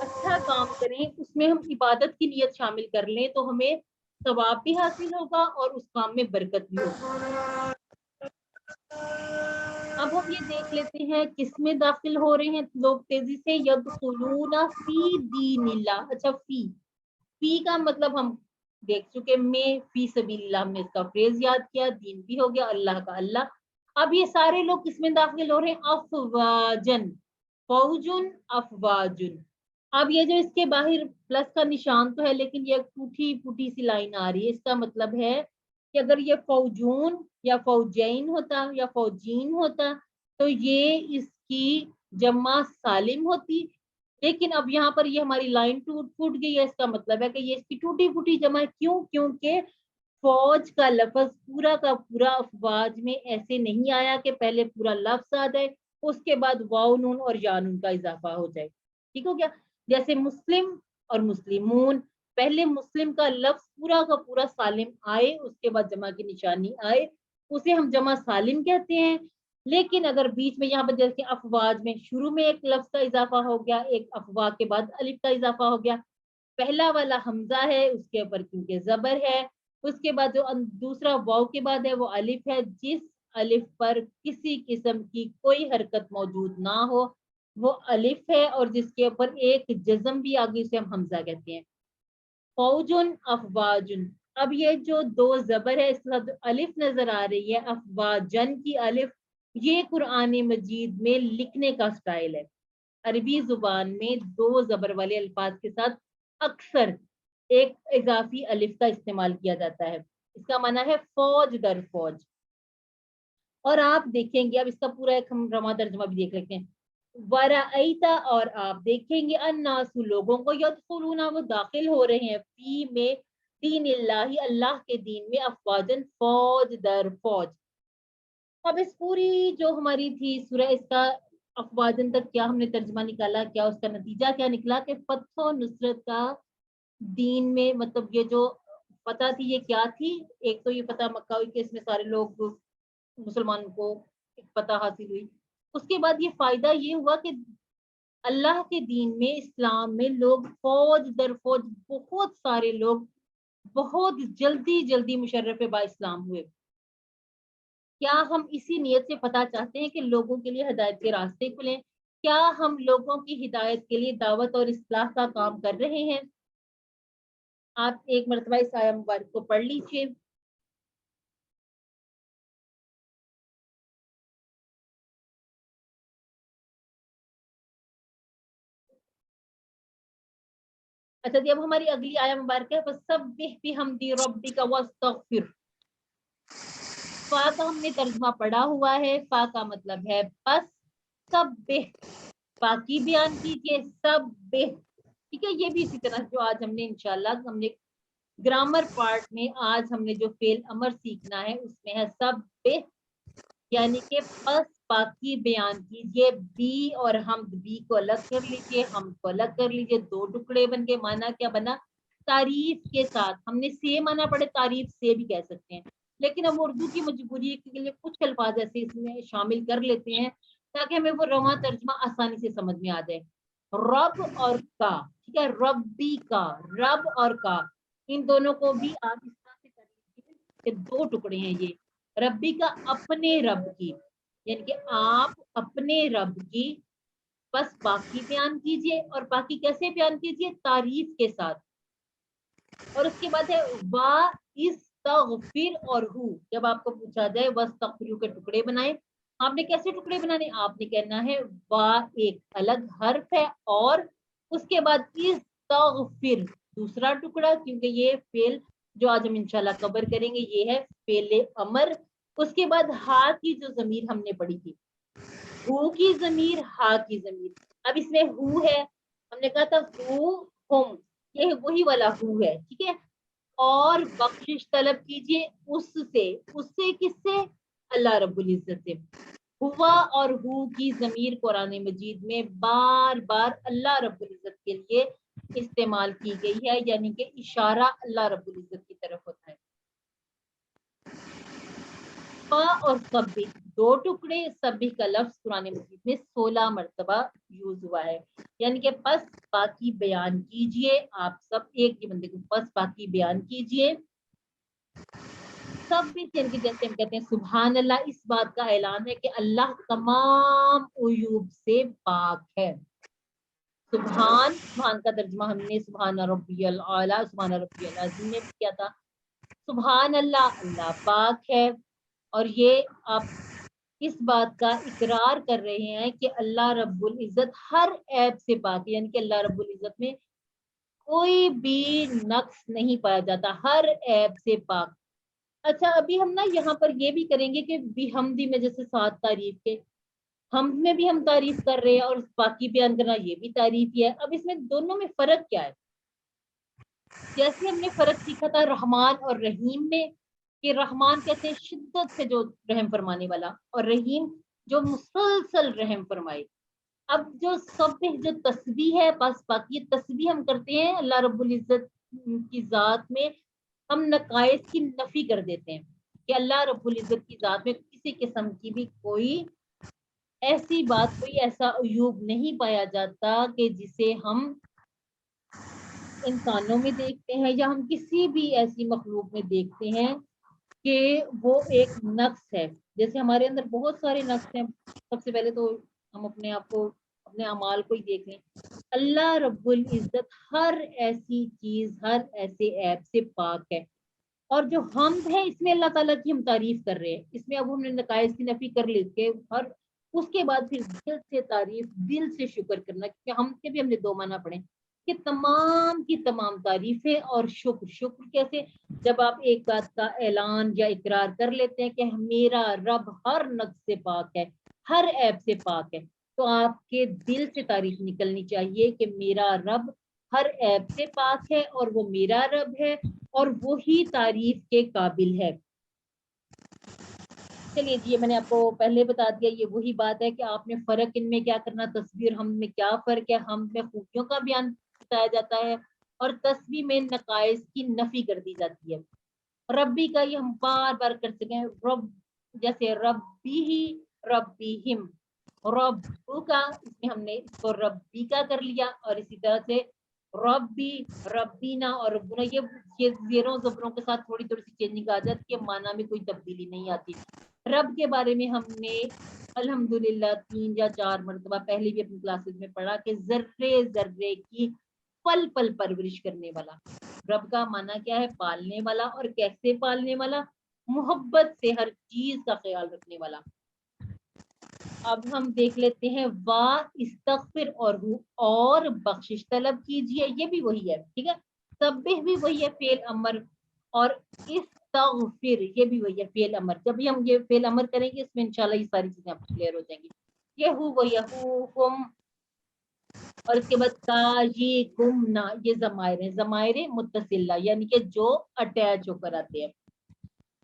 اچھا کام کریں اس میں ہم عبادت کی نیت شامل کر لیں تو ہمیں ثواب بھی حاصل ہوگا اور اس کام میں برکت بھی ہوگی. اب ہم یہ دیکھ لیتے ہیں کس میں داخل ہو رہے ہیں لوگ تیزی سے. یدخلون فی دین اللہ. اچھا فی کا مطلب ہم دیکھ چکے، میں فی سبیل اللہ، ہم نے اس کا فریز یاد کیا. دین بھی ہو گیا، اللہ کا اللہ. اب یہ سارے لوگ کس میں داخل ہو رہے ہیں؟ افواجن، فوجن، افواجن. اب یہ جو اس کے باہر پلس کا نشان تو ہے، لیکن یہ ٹوٹی پھوٹی سی لائن آ رہی ہے. اس کا مطلب ہے کہ اگر یہ فوجون یا فوجین ہوتا یا فوجین ہوتا تو یہ اس کی جمع سالم ہوتی. لیکن اب یہاں پر یہ ہماری لائن ٹوٹ گئی ہے. اس کا مطلب ہے کہ یہ اس کی ٹوٹی پھوٹی جمع ہے. کیوں؟ کیونکہ فوج کا لفظ پورا کا پورا افواج میں ایسے نہیں آیا کہ پہلے پورا لفظ آ جائے اس کے بعد واو نون اور یا نون کا اضافہ ہو جائے. ٹھیک ہو گیا؟ جیسے مسلم اور مسلمون، پہلے مسلم کا لفظ پورا کا پورا سالم آئے، اس کے بعد جمع کی نشانی آئے، اسے ہم جمع سالم کہتے ہیں. لیکن اگر بیچ میں یہاں پر جیسے افواج میں شروع میں ایک لفظ کا اضافہ ہو گیا، ایک افواج کے بعد الف کا اضافہ ہو گیا، پہلا والا حمزہ ہے اس کے اوپر کیونکہ زبر ہے، اس کے بعد جو دوسرا واو کے بعد ہے وہ الف ہے. جس الف پر کسی قسم کی کوئی حرکت موجود نہ ہو وہ الف ہے، اور جس کے اوپر ایک جزم بھی آگے اسے ہم حمزہ کہتے ہیں. فوجن، افواجن. اب یہ جو دو زبر ہے اس کے ساتھ الف نظر آ رہی ہے، افواجن کی الف، یہ قرآن مجید میں لکھنے کا سٹائل ہے. عربی زبان میں دو زبر والے الفاظ کے ساتھ اکثر ایک اضافی الف کا استعمال کیا جاتا ہے. اس کا معنی ہے فوج در فوج. اور آپ دیکھیں گے، اب اس کا پورا ایک ہم رواں ترجمہ بھی دیکھ لیتے ہیں. ورأیتا، اور آپ دیکھیں گے، الناس، لوگوں کو، یدخلون، وہ داخل ہو رہے ہیں، فی میں، دین اللہ، اللہ کے دین میں، افواجن، فوج در فوج. اب اس پوری جو ہماری تھی سورہ، اس کا افواجن تک کیا ہم نے ترجمہ نکالا، کیا اس کا نتیجہ کیا نکلا کہ فتح و نصرت کا دین میں، مطلب یہ جو فتح تھی یہ کیا تھی؟ ایک تو یہ فتح مکہ ہوئی کہ اس میں سارے لوگ مسلمان کو فتح حاصل ہوئی. اس کے بعد یہ فائدہ یہ ہوا کہ اللہ کے دین میں، اسلام میں، لوگ فوج در فوج، بہت سارے لوگ بہت جلدی مشرف با اسلام ہوئے. کیا ہم اسی نیت سے فتح چاہتے ہیں کہ لوگوں کے لیے ہدایت کے راستے کھلیں؟ کیا ہم لوگوں کی ہدایت کے لیے دعوت اور اصلاح کا کام کر رہے ہیں؟ آپ ایک مرتبہ اس آیہ مبارک کو پڑھ لیجیے. اچھا جی، اب ہماری اگلی آیہ مبارک ہے فَسَبِّحْ بِحَمْدِ رَبِّكَ وَاسْتَغْفِرْ. فا کا ہم نے ترجمہ پڑھا ہوا ہے. فا کا مطلب ہے بس، سبح، پاکی بیان کیجیے، سبح. ٹھیک ہے، یہ بھی اسی طرح جو آج ہم نے انشاءاللہ ہم نے گرامر پارٹ میں آج ہم نے جو فعل امر سیکھنا ہے اس میں ہے سبح، یعنی کہ بس پاکی بیان کیجیے. بی اور حمد، بی کو الگ کر لیجیے، حمد کو الگ کر لیجیے، دو ٹکڑے بن کے. معنی کیا بنا؟ تعریف کے ساتھ. ہم نے سے معنی پڑھے، تعریف سے بھی کہہ سکتے ہیں، لیکن ہم اردو کی مجبوری کے لیے کچھ الفاظ ایسے اس میں شامل کر لیتے ہیں تاکہ ہمیں وہ رواں ترجمہ آسانی سے سمجھ میں آ جائے. رب اور کا، ٹھیک ہے، ربی کا، رب اور کا، ان دونوں کو بھی آپ اس طرح سے کر لیجیے کہ دو ٹکڑے ہیں یہ. ربی کا اپنے رب کی، یعنی کہ آپ اپنے رب کی بس باقی بیان کیجیے. اور باقی کیسے بیان کیجیے؟ تعریف کے ساتھ. اور اس کے بعد ہے وا استغفر اور ہو. جب آپ کو پوچھا جائے واستغفر کے ٹکڑے بنائے، آپ نے کیسے ٹکڑے بنانے؟ آپ نے کہنا ہے وا ایک الگ حرف ہے اور اس کے بعد استغفر دوسرا ٹکڑا کیونکہ یہ فعل جو آج ہم انشاءاللہ کور کریں گے یہ ہے فعل امر. اس کے بعد ہا کی جو ضمیر ہم نے پڑھی تھی, ہو کی ضمیر ہا کی ضمیر. اب اس میں ہو ہے, ہم نے کہا تھا ہو ہم, یہ وہی والا ہو ہے, ٹھیک ہے. اور بخشش طلب کیجئے اس سے کس سے؟ اللہ رب العزت سے. ہوا اور ہو کی ضمیر قرآن مجید میں بار بار اللہ رب العزت کے لیے استعمال کی گئی ہے, یعنی کہ اشارہ اللہ رب العزت کی طرف ہوتا ہے. فا اور سبح, دو ٹکڑے. سبح کا لفظ قرآن مجید میں 16 مرتبہ یوز ہوا ہے, یعنی کہ پس باقی بیان کیجئے. آپ سب ایک ہی بندے کو پس باقی بیان کیجئے. سب بھی یعنی کہ جیسے ہم کہتے ہیں سبحان اللہ, اس بات کا اعلان ہے کہ اللہ تمام عیوب سے پاک ہے. سبحان کا ترجمہ ہم نے سبحان ربی الاعلی, سبحان ربی العظیم میں بھی کیا تھا. سبحان اللہ, اللہ پاک ہے. اور یہ آپ اس بات کا اقرار کر رہے ہیں کہ اللہ رب العزت ہر عیب سے پاک ہے, یعنی کہ اللہ رب العزت میں کوئی بھی نقص نہیں پایا جاتا, ہر عیب سے پاک. اچھا ابھی ہم نا یہاں پر یہ بھی کریں گے کہ بحمدی میں جیسے 7 تعریف کے, حمد میں بھی ہم تعریف کر رہے ہیں اور باقی بیان کرنا یہ بھی تعریف ہی ہے. اب اس میں دونوں میں فرق کیا ہے؟ جیسے ہم نے فرق سیکھا تھا رحمان اور رحیم میں, کہ رحمان کہتے ہیں شدت سے جو رحم فرمانے والا, اور رحیم جو مسلسل رحم فرمائے. اب جو جو تسبیح ہے, بس باقی تسبیح ہم کرتے ہیں اللہ رب العزت کی ذات میں, ہم نقائص کی نفی کر دیتے ہیں کہ اللہ رب العزت کی ذات میں کسی قسم کی بھی کوئی ایسی بات, کوئی ایسا عیوب نہیں پایا جاتا کہ جسے ہم انسانوں میں دیکھتے ہیں یا ہم کسی بھی ایسی مخلوق میں دیکھتے ہیں کہ وہ ایک نقص ہے. جیسے ہمارے اندر بہت سارے نقص ہیں. سب سے پہلے تو ہم اپنے آپ کو, اپنے اعمال کو ہی دیکھ لیں. اللہ رب العزت ہر ایسی چیز, ہر ایسے عیب سے پاک ہے. اور جو حمد ہے اس میں اللہ تعالیٰ کی ہم تعریف کر رہے ہیں, اس میں اب ہم نے نقائص کی نفی کر لی کہ ہر, اس کے بعد پھر دل سے تعریف, دل سے شکر کرنا, کیونکہ ہم کے بھی ہم نے 2 معنی پڑھے کہ تمام کی تمام تعریفیں اور شکر. شکر کیسے؟ جب آپ ایک بات کا اعلان یا اقرار کر لیتے ہیں کہ میرا رب ہر نقص سے پاک ہے, ہر عیب سے پاک ہے, تو آپ کے دل سے تعریف نکلنی چاہیے کہ میرا رب ہر عیب سے پاک ہے اور وہ میرا رب ہے اور وہی تعریف کے قابل ہے. چلیے جی, میں نے آپ کو پہلے بتا دیا, یہ وہی بات ہے کہ آپ نے فرق ان میں کیا کرنا, تسبیح اور حمد میں کیا فرق ہے. حمد میں خوبیوں کا بیان بتایا جاتا ہے اور تسبیح میں نقائص کی نفی کر دی جاتی ہے. ربی کا یہ ہم بار بار کر سکے ہیں, رب جیسے ربی ہی ربیہم, رب کا اس میں ہم نے اس کو ربی کا کر لیا, اور اسی طرح سے ربی, ربینا اور ربنا, یہ زیروں زبروں کے ساتھ تھوڑی سی چینجنگ آ جاتی ہے, معنی میں کوئی تبدیلی نہیں آتی. رب کے بارے میں ہم نے الحمدللہ 3 یا 4 مرتبہ پہلے بھی اپنی کلاسز میں پڑھا کہ ذرے ذرے کی پل پل پرورش کرنے والا. رب کا معنی کیا ہے؟ پالنے والا. اور کیسے پالنے والا؟ محبت سے ہر چیز کا خیال رکھنے والا. اب ہم دیکھ لیتے ہیں وا استغفر اور بخشش طلب کیجئے, یہ بھی وہی ہے, ٹھیک ہے. سبح بھی وہی ہے فعل امر, اور استغفر یہ بھی وہی ہے فعل امر. جب بھی ہم یہ فعل امر کریں گے اس میں انشاءاللہ یہ ساری چیزیں آپ کو کلیئر ہو جائیں گی. یہ ہو اور اس کے بعد کا یہ گم نہ, یہ ضمائر ہیں, ضمائر متصلہ یعنی کہ جو اٹیچ ہو کر آتے ہیں.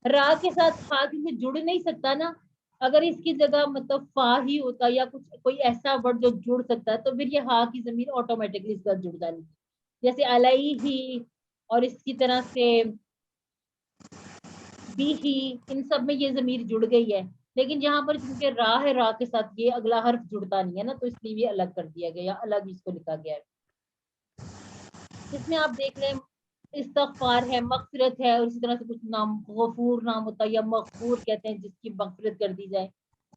را کے ساتھ ہا کیونکہ جڑ نہیں سکتا نا, اگر اس کی جگہ مطلب فا ہی ہوتا یا کچھ کوئی ایسا ورڈ جو جڑ سکتا ہے تو پھر یہ ہا کی ضمیر آٹومیٹکلی اس کا جڑ جانی, جیسے علیہ, اور اس کی طرح سے بھی ہی, ان سب میں یہ ضمیر جڑ گئی ہے. لیکن یہاں پر چونکہ را ہے, را کے ساتھ یہ اگلا حرف جڑتا نہیں ہے نا, تو اس لیے یہ الگ کر دیا گیا, الگ اس کو لکھا گیا ہے. اس میں آپ دیکھ لیں استغفار ہے, مغفرت ہے, اور اسی طرح سے کچھ نام غفور نام ہوتا ہے یا مغفور کہتے ہیں جس کی مغفرت کر دی جائے.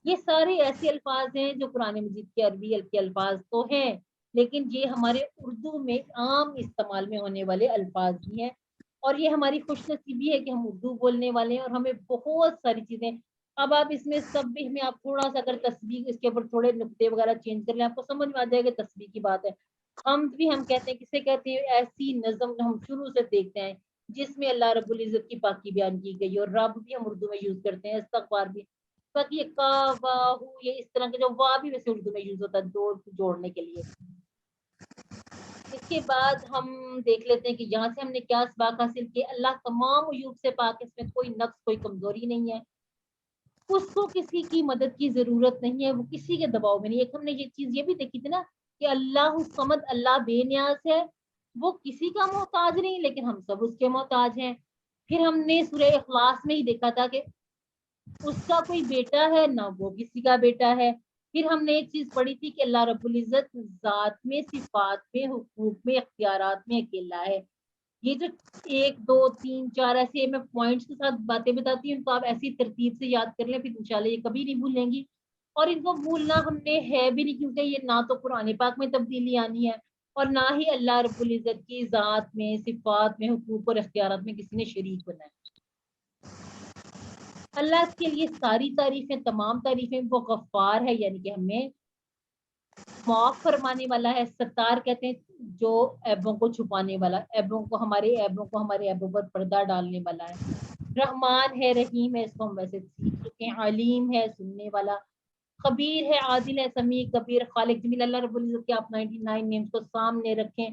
یہ سارے ایسے الفاظ ہیں جو قرآن مجید کے عربی کے الفاظ تو ہیں, لیکن یہ ہمارے اردو میں عام استعمال میں ہونے والے الفاظ بھی ہیں. اور یہ ہماری خوش نصیبی ہے کہ ہم اردو بولنے والے ہیں اور ہمیں بہت ساری چیزیں. اب آپ اس میں سبح میں آپ تھوڑا سا اگر تسبیح اس کے اوپر تھوڑے نقطے وغیرہ چینج کر لیں, آپ کو سمجھ میں آ جائے گا تسبیح کی بات ہے. حمد بھی ہم کہتے ہیں، کسے کہتے ہیں؟ ایسی نظم ہم شروع سے دیکھتے ہیں جس میں اللہ رب العزت کی پاکی بیان کی گئی، اور رب بھی ہم اردو میں یوز کرتے ہیں، استغفار بھی، باقی یہ کا وا ہو، یہ اس طرح کے جو وا بھی ویسے اردو میں یوز ہوتا ہے جوڑنے کے لیے۔ اس کے بعد ہم دیکھ لیتے ہیں کہ یہاں سے ہم نے کیا سباق حاصل کیا۔ اللہ تمام عیوب سے پاک، اس میں کوئی نقص کوئی کمزوری نہیں ہے، اس کو کسی کی مدد کی ضرورت نہیں ہے، وہ کسی کے دباؤ میں نہیں۔ ایک ہم نے یہ چیز یہ بھی دیکھی تھی نا کہ اللہ الصمد، اللہ بے نیاز ہے، وہ کسی کا محتاج نہیں، لیکن ہم سب اس کے محتاج ہیں۔ پھر ہم نے سورہ اخلاص میں ہی دیکھا تھا کہ اس کا کوئی بیٹا ہے نہ وہ کسی کا بیٹا ہے۔ پھر ہم نے ایک چیز پڑھی تھی کہ اللہ رب العزت ذات میں، صفات میں، حقوق میں، اختیارات میں اکیلا ہے۔ یہ جو 1 2 3 4 ایسے میں پوائنٹس کے ساتھ باتیں بتاتی ہوں، تو آپ ایسی ترتیب سے یاد کر لیں، پھر انشاءاللہ یہ کبھی نہیں بھولیں گی، اور ان کو بھولنا ہم نے ہے بھی نہیں، کیونکہ یہ نہ تو قرآن پاک میں تبدیلی آنی ہے، اور نہ ہی اللہ رب العزت کی ذات میں، صفات میں، حقوق اور اختیارات میں کسی نے شریک بنا ہے۔ اللہ کے لیے ساری تعریفیں، تمام تعریفیں، وہ غفار ہے، یعنی کہ ہمیں معاف فرمانے والا ہے۔ ستار کہتے ہیں جو عیبوں کو چھپانے والا، عیبوں کو، ہمارے عیبوں پر پردہ ڈالنے والا ہے۔ رحمان ہے، رحیم ہے، اس کو ہم ویسے سیکھ چکے ہیں۔ علیم ہے، سننے والا۔ خبیر ہے، عادل ہے، سمیع، کبیر، خالق، جمیل۔ اللہ رب العزت کے آپ 99 نیمز کو سامنے رکھیں۔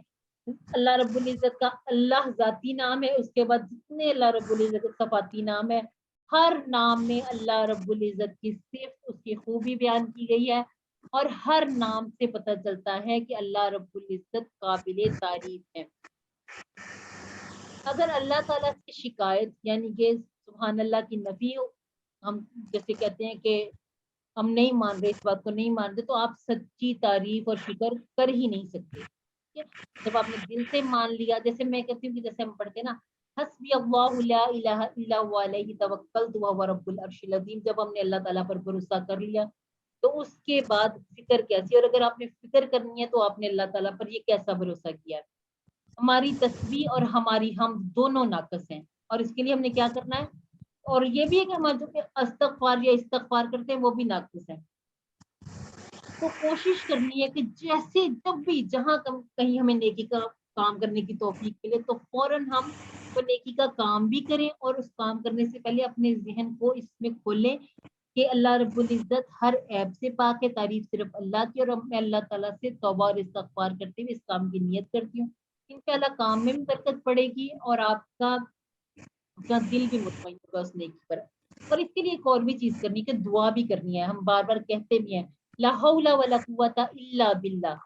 اللہ رب العزت کا اللہ ذاتی نام ہے، اس کے بعد جتنے اللہ رب العزت کے صفاتی نام ہے، ہر نام میں اللہ رب العزت کی صرف اس کی خوبی بیان کی گئی ہے، اور ہر نام سے پتہ چلتا ہے کہ اللہ رب العزت قابل تعریف ہے۔ اگر اللہ تعالیٰ سے شکایت، یعنی کہ سبحان اللہ کی نفی ہو، ہم جیسے کہتے ہیں کہ ہم نہیں مان رہے، اس بات کو نہیں مان رہے، تو آپ سچی تعریف اور شکر کر ہی نہیں سکتے۔ جب آپ نے دل سے مان لیا، جیسے میں کہتی ہوں کہ جیسے ہم پڑھتے ہیں نا، حسبی اللہ لا الہ الا هو علیہ توکلت وهو رب العرش العظیم، جب ہم نے اللہ تعالیٰ پر بھروسہ کر لیا تو اس کے بعد فکر کیسی، اور اگر آپ نے فکر کرنی ہے تو آپ نے اللہ تعالیٰ پر یہ کیسا بھروسہ کیا ہے۔ ہماری تسبیح اور ہماری ہم دونوں ناقص ہیں، اور اس کے لیے ہم نے کیا کرنا ہے، اور یہ بھی ہے کہ ہمارے جو استغفار یا استغفار کرتے ہیں وہ بھی ناقص ہے۔ تو کوشش کرنی ہے کہ جیسے جب بھی جہاں کہیں ہمیں نیکی کا کام کرنے کی توفیق ملے تو فوراً ہم وہ نیکی کا کام بھی کریں، اور اس کام کرنے سے پہلے اپنے ذہن کو اس میں کھولیں کہ اللہ رب العزت ہر عیب سے پاک ہے، تعریف صرف اللہ کی، اور میں اللہ تعالیٰ سے توبہ اور استغفار کرتے ہوئے اس کام کی نیت کرتی ہوں۔ انشاءاللہ کام میں بھی برکت پڑے گی، اور آپ کا دل بھی مطمئن ہوگا اس نیکی پر۔ اور اس کے لیے ایک اور بھی چیز کرنی ہے کہ دعا بھی کرنی ہے، ہم بار بار کہتے بھی ہیں لا حول ولا قوت الا باللہ،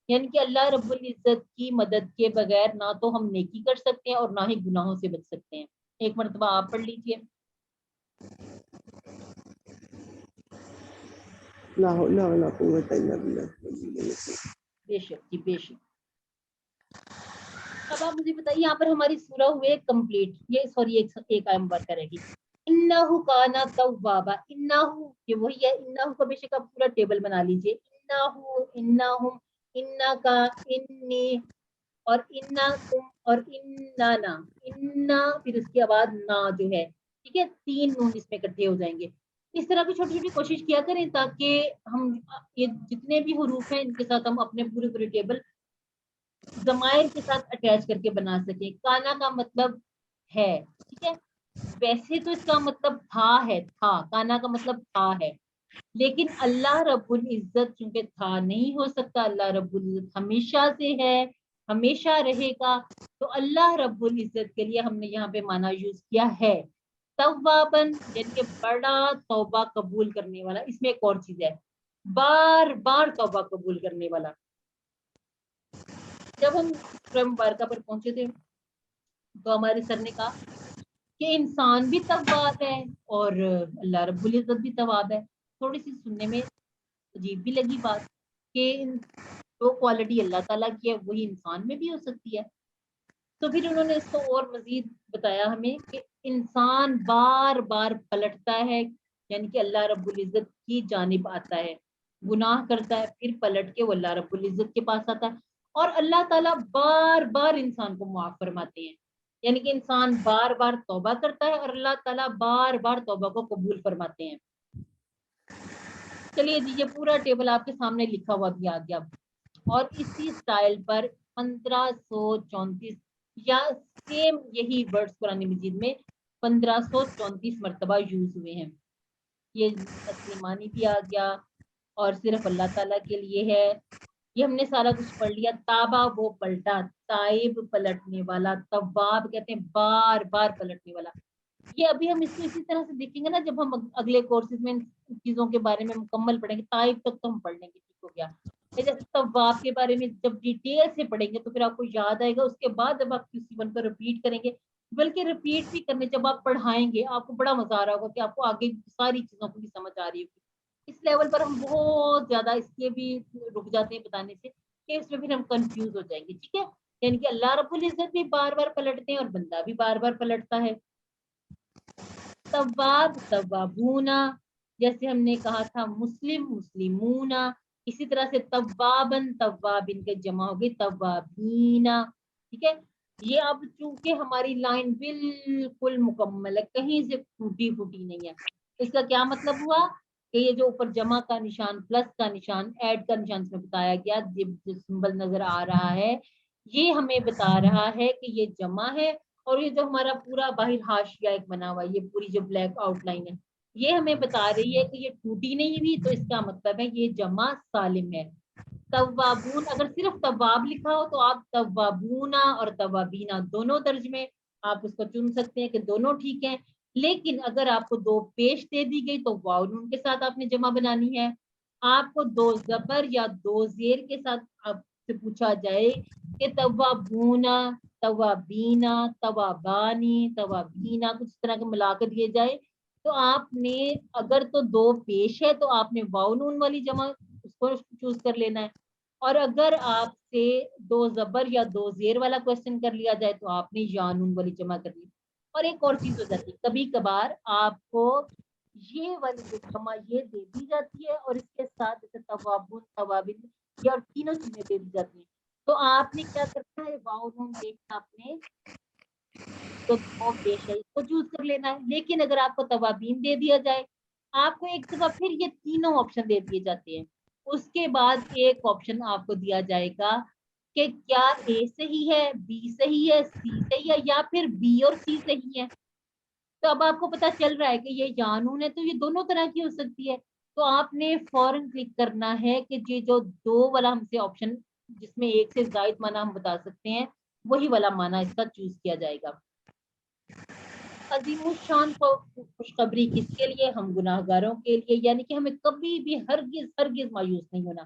یعنی کہ اللہ رب العزت کی مدد کے بغیر نہ تو ہم نیکی کر سکتے ہیں اور نہ ہی گناہوں سے بچ سکتے ہیں۔ ایک مرتبہ آپ پڑھ لیجئے۔ لا حول ولا قوت الا باللہ۔ بے شک جی، بے شک۔ اب آپ مجھے بتائیے، یہاں پر ہماری سورہ ہوئے کمپلیٹ، یہ سوری ایک آیت مبارکہ رہے گی، انہو کانا توابا۔ انہو یہ وہی ہے، انہو کا بے شک آپ پورا ٹیبل بنا لیجئے، انہو، انہم، انہ کا، انی، اور انہ کم، اور انانا، انہ پھر اس کے بعد نا جو ہے، ٹھیک ہے، 3 نون اس میں اکٹھے ہو جائیں گے۔ اس طرح کی چھوٹی چھوٹی کوشش کیا کریں تاکہ ہم یہ جتنے بھی حروف ہیں ان کے ساتھ ہم اپنے پورے ٹیبل ضمائر کے ساتھ اٹیچ کر کے بنا سکیں۔ کانا کا مطلب ہے، ٹھیک ہے، ویسے تو اس کا مطلب تھا ہے، تھا، کانا کا مطلب تھا ہے، لیکن اللہ رب العزت چونکہ تھا نہیں ہو سکتا، اللہ رب العزت ہمیشہ سے ہے، ہمیشہ رہے گا، تو اللہ رب العزت کے لیے ہم نے یہاں پہ معنی یوز کیا ہے توابن، یعنی کہ بڑا توبہ قبول کرنے والا۔ اس میں ایک اور چیز ہے، بار بار توبہ قبول کرنے والا۔ جب ہم سورہ مبارکہ پر پہنچے تھے تو ہمارے سر نے کہا کہ انسان بھی تواب ہے اور اللہ رب العزت بھی تواب ہے۔ تھوڑی سی سننے میں عجیب بھی لگی بات کہ جو کوالٹی اللہ تعالیٰ کی ہے وہی انسان میں بھی ہو سکتی ہے۔ تو پھر انہوں نے اس کو اور مزید بتایا ہمیں کہ انسان بار بار پلٹتا ہے، یعنی کہ اللہ رب العزت کی جانب آتا ہے، گناہ کرتا ہے، پھر پلٹ کے وہ اللہ رب العزت کے پاس آتا ہے، اور اللہ تعالیٰ بار بار انسان کو معاف فرماتے ہیں، یعنی کہ انسان بار بار توبہ کرتا ہے اور اللہ تعالیٰ بار بار توبہ کو قبول فرماتے ہیں۔ چلیے جی، یہ پورا ٹیبل آپ کے سامنے لکھا ہوا بھی آ گیا۔ اور اسی سٹائل پر 1534 یا سیم یہی ورڈز قرآن مجید میں 1534 مرتبہ یوز ہوئے ہیں. یہ اصلی معنی بھی آ گیا اور صرف اللہ تعالیٰ کے لیے ہے. یہ ہم نے سارا کچھ پڑھ لیا. تابا وہ پلٹا، تائب پلٹنے والا، تواب کہتے ہیں بار بار پلٹنے والا. یہ ابھی ہم اس کو اسی طرح سے دیکھیں گے نا جب ہم اگلے کورسز میں ان چیزوں کے بارے میں مکمل پڑھیں گے. تائب تک تو ہم پڑھ لیں گے، ٹھیک ہو گیا. جیسے تواب کے بارے میں جب ڈیٹیل سے پڑھیں گے تو پھر آپ کو یاد آئے گا. اس کے بعد جب آپ کسی ون کو ریپیٹ کریں گے، بلکہ ریپیٹ بھی کرنے جب آپ پڑھائیں گے آپ کو بڑا مزہ آ رہا ہوگا کہ آپ کو آگے ساری چیزوں کو بھی سمجھ آ رہی ہوگی. اس لیول پر ہم بہت زیادہ اس لیے بھی رک جاتے ہیں بتانے سے کہ اس میں پھر ہم کنفیوز ہو جائیں گے. ٹھیک ہے، یعنی کہ اللہ رب العزت بھی بار بار پلٹتے ہیں اور بندہ بھی بار بار پلٹتا ہے. تواب توابونا، جیسے ہم نے کہا تھا مسلم مسلمونا، اسی طرح سے توابن توابن کے جمع ہوگی توابینا. ٹھیک ہے، یہ اب چونکہ ہماری لائن بالکل مکمل ہے، کہیں سے ٹوٹی پھوٹی نہیں ہے. اس کا کیا مطلب ہوا کہ یہ جو اوپر جمع کا نشان، پلس کا نشان، ایڈ کا نشان اس میں بتایا گیا، جو سمبل نظر آ رہا ہے یہ ہمیں بتا رہا ہے کہ یہ جمع ہے. اور یہ جو ہمارا پورا باہر حاشیہ ایک بنا ہوا ہے، یہ پوری جو بلیک آؤٹ لائن ہے یہ ہمیں بتا رہی ہے کہ یہ ٹوٹی نہیں ہوئی، تو اس کا مطلب ہے یہ جمع سالم ہے. توابون، اگر صرف تواب لکھا ہو تو آپ توابونا اور توابینا دونوں ترجمے آپ اس کو چن سکتے ہیں کہ دونوں ٹھیک ہیں. لیکن اگر آپ کو دو پیش دے دی گئی تو واو نون کے ساتھ آپ نے جمع بنانی ہے. آپ کو دو زبر یا دو زیر کے ساتھ آپ سے پوچھا جائے کہ توابونا، توابینا، توابانی، توابینا کچھ اس طرح کے ملا کر دیے جائے تو آپ نے اگر تو دو پیش ہے تو آپ نے واو نون والی جمع اس کو چوز کر لینا ہے. اور اگر آپ سے دو زبر یا دو زیر والا کوشچن کر لیا جائے تو آپ نے یا نون والی جمع کر لی. اور ایک اور چیز ہو جاتی ہے، کبھی کبھار آپ کو یہ والی جو جمع یہ دے دی جاتی ہے اور اس کے ساتھ جیسے توابن توابن یہ اور تینوں چیزیں دے دی جاتی ہیں تو آپ نے کیا کرنا ہے واو نون دے کے آپ نے جو دو پیش ہے اس کو چوز کر لینا ہے. لیکن اگر آپ کو توابین دے دیا جائے آپ کو ایک دفعہ پھر یہ تینوں آپشن دے دیے جاتے ہیں. اس کے بعد ایک آپشن آپ کو دیا جائے گا کہ کیا اے صحیح ہے، بی صحیح ہے، سی صحیح ہے یا پھر بی اور سی صحیح ہے. تو اب آپ کو پتا چل رہا ہے کہ یہ جانون ہے تو یہ دونوں طرح کی ہو سکتی ہے. تو آپ نے فوراً کلک کرنا ہے کہ یہ جو دو والا ہم سے آپشن جس میں ایک سے زائد معنی ہم بتا سکتے ہیں وہی والا معنی اس کا چوز کیا جائے گا. عظیم الشان خوشخبری کس کے لیے؟ ہم گناہ گاروں کے لیے، یعنی کہ ہمیں کبھی بھی ہرگز ہرگز مایوس نہیں ہونا.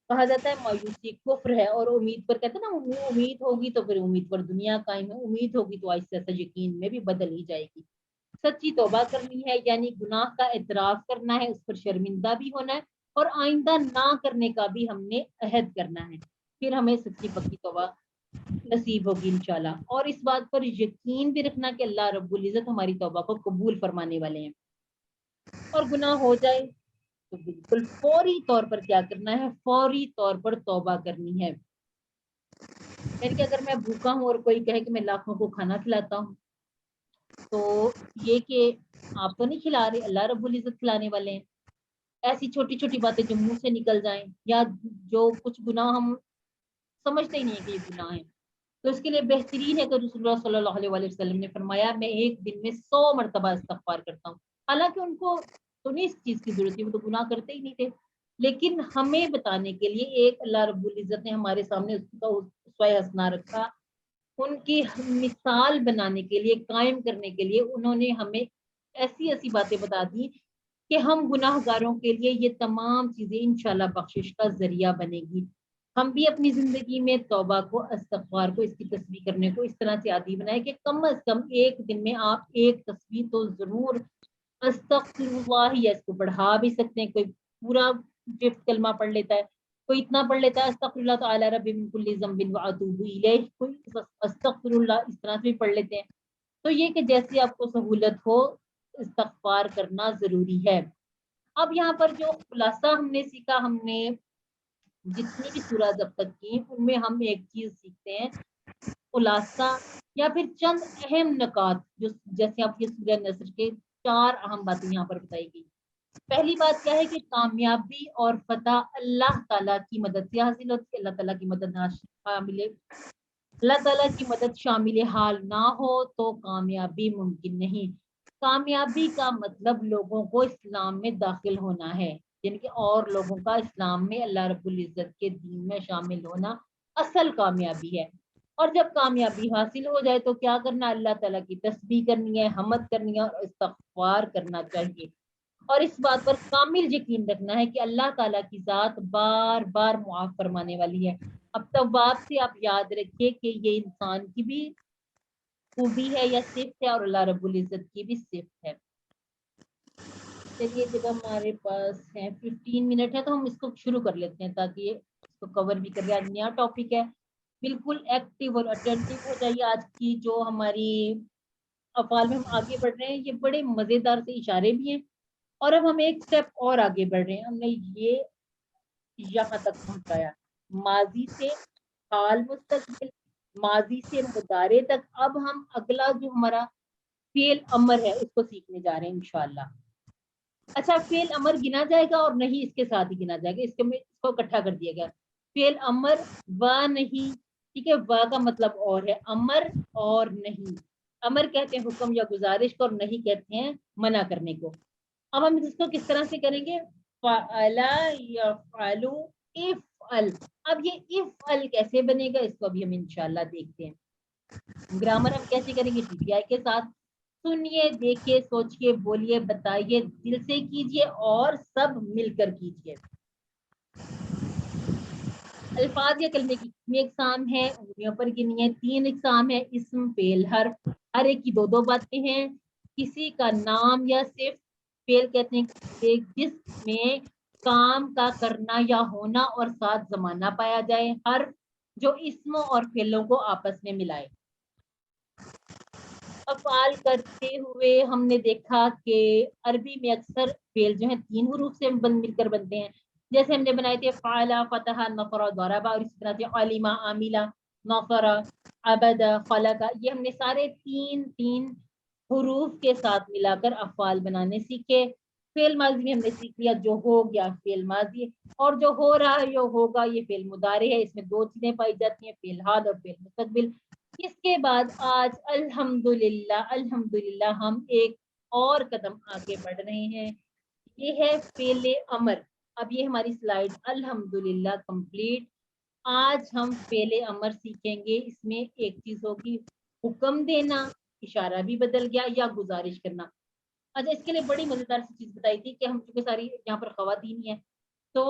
کہا جاتا ہے مایوسی کفر ہے اور امید پر کہتے ہیں نا امید ہوگی تو پھر امید پر دنیا قائم ہے، امید ہوگی تو آہستہ آہستہ یقین میں بھی بدل ہی جائے گی. سچی توبہ کرنی ہے یعنی گناہ کا اعتراف کرنا ہے، اس پر شرمندہ بھی ہونا ہے اور آئندہ نہ کرنے کا بھی ہم نے عہد کرنا ہے، پھر ہمیں سچی پکی توبہ نصیب ہوگی انشاءاللہ. اور اس بات پر یقین بھی رکھنا کہ اللہ رب العزت ہماری توبہ کو قبول فرمانے والے ہیں. اور گناہ ہو جائے تو بالکل فوری طور پر کیا کرنا ہے؟ فوری طور پر توبہ کرنی ہے. یعنی کہ اگر میں بھوکا ہوں اور کوئی کہے کہ میں لاکھوں کو کھانا کھلاتا ہوں تو یہ کہ آپ تو نہیں کھلا رہے، اللہ رب العزت کھلانے والے ہیں. ایسی چھوٹی چھوٹی باتیں جو منہ سے نکل جائیں یا جو کچھ گناہ ہم سمجھتے ہی نہیں ہے کہ یہ گناہ ہے تو اس کے لیے بہترین ہے کہ رسول اللہ صلی اللہ علیہ وسلم نے فرمایا میں ایک دن میں 100 مرتبہ استغفار کرتا ہوں. حالانکہ ان کو تو نہیں اس چیز کی ضرورت تھی، وہ تو گناہ کرتے ہی نہیں تھے، لیکن ہمیں بتانے کے لیے ایک اللہ رب العزت نے ہمارے سامنے اس کا اسوہ حسنہ رکھا. ان کی مثال بنانے کے لیے، قائم کرنے کے لیے انہوں نے ہمیں ایسی ایسی باتیں بتا دی کہ ہم گناہ گاروں کے لیے یہ تمام چیزیں انشاءاللہ بخشش کا ذریعہ بنے گی. ہم بھی اپنی زندگی میں توبہ کو، استغفار کو، اس کی تسبیح کرنے کو اس طرح سے عادی بنائے کہ کم از کم ایک دن میں آپ ایک تسبیح تو ضرور استغفر اللہ یا اس کو بڑھا بھی سکتے ہیں. کوئی پورا 5 کلمہ پڑھ لیتا ہے، کوئی اتنا پڑھ لیتا ہے استغفر اللہ تعالی ربی من کل ذنب واتوب الیہ، کوئی استغفر اللہ اس طرح سے بھی پڑھ لیتے ہیں. تو یہ کہ جیسی آپ کو سہولت ہو استغفار کرنا ضروری ہے. اب یہاں پر جو خلاصہ ہم نے سیکھا، ہم نے جتنی بھی سورہ اب تک کی ان میں ہم ایک چیز سیکھتے ہیں خلاصہ یا پھر چند اہم نکات جو جیسے آپ یہ سورہ نصر کے 4 اہم باتیں یہاں پر بتائی گئی. پہلی بات کیا ہے کہ کامیابی اور فتح اللہ تعالیٰ کی مدد سے حاصل ہوتی ہے. اللہ تعالیٰ کی مدد اللہ تعالیٰ کی مدد شامل حال نہ ہو تو کامیابی ممکن نہیں. کامیابی کا مطلب لوگوں کو اسلام میں داخل ہونا ہے، یعنی کہ اور لوگوں کا اسلام میں اللہ رب العزت کے دین میں شامل ہونا اصل کامیابی ہے. اور جب کامیابی حاصل ہو جائے تو کیا کرنا؟ اللہ تعالیٰ کی تسبیح کرنی ہے، حمد کرنی ہے اور استغفار کرنا چاہیے. اور اس بات پر کامل یقین رکھنا ہے کہ اللہ تعالیٰ کی ذات بار بار معاف فرمانے والی ہے. اب تواب سے آپ یاد رکھیے کہ یہ انسان کی بھی خوبی ہے یا صفت ہے اور اللہ رب العزت کی بھی صفت ہے. چلیے جب ہمارے پاس ہے 15 منٹ ہے تو ہم اس کو شروع کر لیتے ہیں تاکہ اس کو کور بھی کر لیں. آج نیا ٹاپک ہے، بالکل ایکٹیو اور اٹینٹیو ہو جائیے. آج کی جو ہماری افعال میں ہم آگے بڑھ رہے ہیں یہ بڑے مزیدار سے اشارے بھی ہیں. اور اب ہم ایک سٹیپ اور آگے بڑھ رہے ہیں. ہم نے یہ یہاں تک پہنچایا ماضی سے حال مستقبل، ماضی سے مضارع تک. اب ہم اگلا جو ہمارا فعل امر ہے اس کو سیکھنے جا رہے ہیں انشاءاللہ. اچھا فعل امر گنا جائے گا اور نہیں اس کے ساتھ ہی گنا جائے گا، اس کو اکٹھا کر دیا گیا. فعل امر و نہیں، ٹھیک ہے، و کا مطلب اور ہے، امر اور نہیں. امر کہتے ہیں حکم یا گزارش کو اور نہیں کہتے ہیں منع کرنے کو. اب ہم اس کو کس طرح سے کریں گے؟ فعل یفعل افعل. اب یہ افعل کیسے بنے گا اس کو ابھی ہم انشاءاللہ دیکھتے ہیں. گرامر ہم کیسے کریں گے؟ ٹی پی آئی کے ساتھ. سنیے، دیکھیے، سوچیے، بولیے، بتائیے، دل سے کیجیے اور سب مل کر کیجیے. الفاظ یا کلمے کی کتنی اقسام ہیں؟ انگلیوں پر گنی ہے. 3 اقسام ہے، اسم، فعل، حرف. ہر ایک کی 2 باتیں ہیں. کسی کا نام یا صرف فعل کہتے ہیں جس میں کام کا کرنا یا ہونا اور ساتھ زمانہ پایا جائے. حرف جو اسموں اور فعلوں کو آپس میں ملائے. افعال کرتے ہوئے ہم نے دیکھا کہ عربی میں اکثر فعل جو ہیں 3 حروف سے مل کر بنتے ہیں. جیسے ہم نے بنائے تھے فعل، فتح، نفر، ضرب، اور اسی طرح سے علم، عامل، نفر، عبد، خلق. یہ ہم نے سارے 3 حروف کے ساتھ ملا کر افعال بنانے سیکھے. فعل ماضی میں ہم نے سیکھ لیا جو ہو گیا فعل ماضی، اور جو ہو رہا ہے یا ہوگا یہ فعل مضارع ہے. اس میں 2 چیزیں پائی جاتی ہیں، فعل حال اور فعل مستقبل. اس کے بعد آج الحمدللہ ہم ایک اور قدم آگے بڑھ رہے ہیں، یہ ہے فعل امر. اب یہ ہماری سلائیڈ الحمدللہ کمپلیٹ. آج ہم فعل امر سیکھیں گے. اس میں ایک چیز ہوگی حکم دینا، اشارہ بھی بدل گیا، یا گزارش کرنا. اچھا اس کے لیے بڑی مزیدار سی چیز بتائی تھی کہ ہم چونکہ ساری یہاں پر خواتین ہی ہیں تو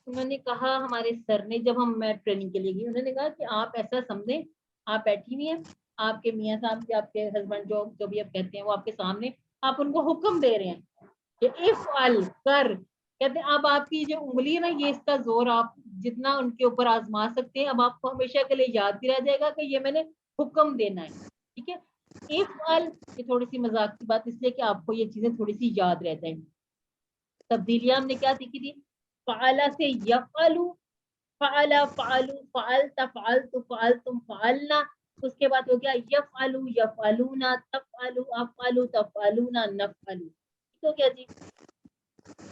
انہوں نے کہا، ہمارے سر نے جب ہم میں ٹریننگ کے لیے گئی، انہوں نے کہا کہ آپ ایسا سمجھیں آپ بیٹھی ہوئی ہیں، آپ کے میاں صاحب یا آپ کے ہسبینڈ جو بھی آپ کہتے ہیں وہ آپ کے سامنے، آپ ان کو حکم دے رہے ہیں کہ افعل کر. کہتے ہیں اب آپ کی جو انگلی ہے نا یہ اس کا زور آپ جتنا ان کے اوپر آزما سکتے ہیں. اب آپ کو ہمیشہ کے لیے یاد بھی رہ جائے گا کہ یہ میں نے حکم دینا ہے. ٹھیک ہے، افعل یہ تھوڑی سی مذاق کی بات اس لیے کہ آپ کو یہ چیزیں تھوڑی سی یاد رہ جائیں. تبدیلیاں ہم نے کیا سیکھی تھی؟ فعل سے یفعلو، فعل، فعلو، فعلت، فعلت، فعلتم، فعلنا. اس کے بعد ہو گیا یفعلو، یفعلون، تفعلو، افعلو، تفعلون، نفعلو. تو کیا جی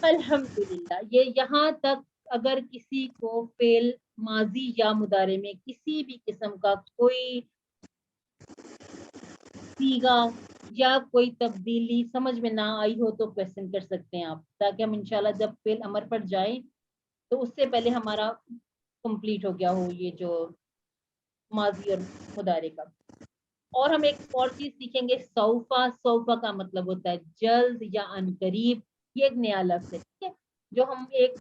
الحمدللہ. یہ یہاں تک اگر کسی کو فعل ماضی یا مضارع میں کسی بھی قسم کا کوئی صیغہ یا کوئی تبدیلی سمجھ میں نہ آئی ہو تو کویسچن کر سکتے ہیں آپ، تاکہ ہم انشاءاللہ جب فعل امر پر جائیں تو اس سے پہلے ہمارا کمپلیٹ ہو گیا ہو یہ جو ماضی اور مضارع کا. اور ہم ایک اور چیز سیکھیں گے سوفا. سوفا کا مطلب ہوتا ہے جلد یا عنقریب. یہ ایک نیا لفظ ہے، ٹھیک ہے، جو ہم ایک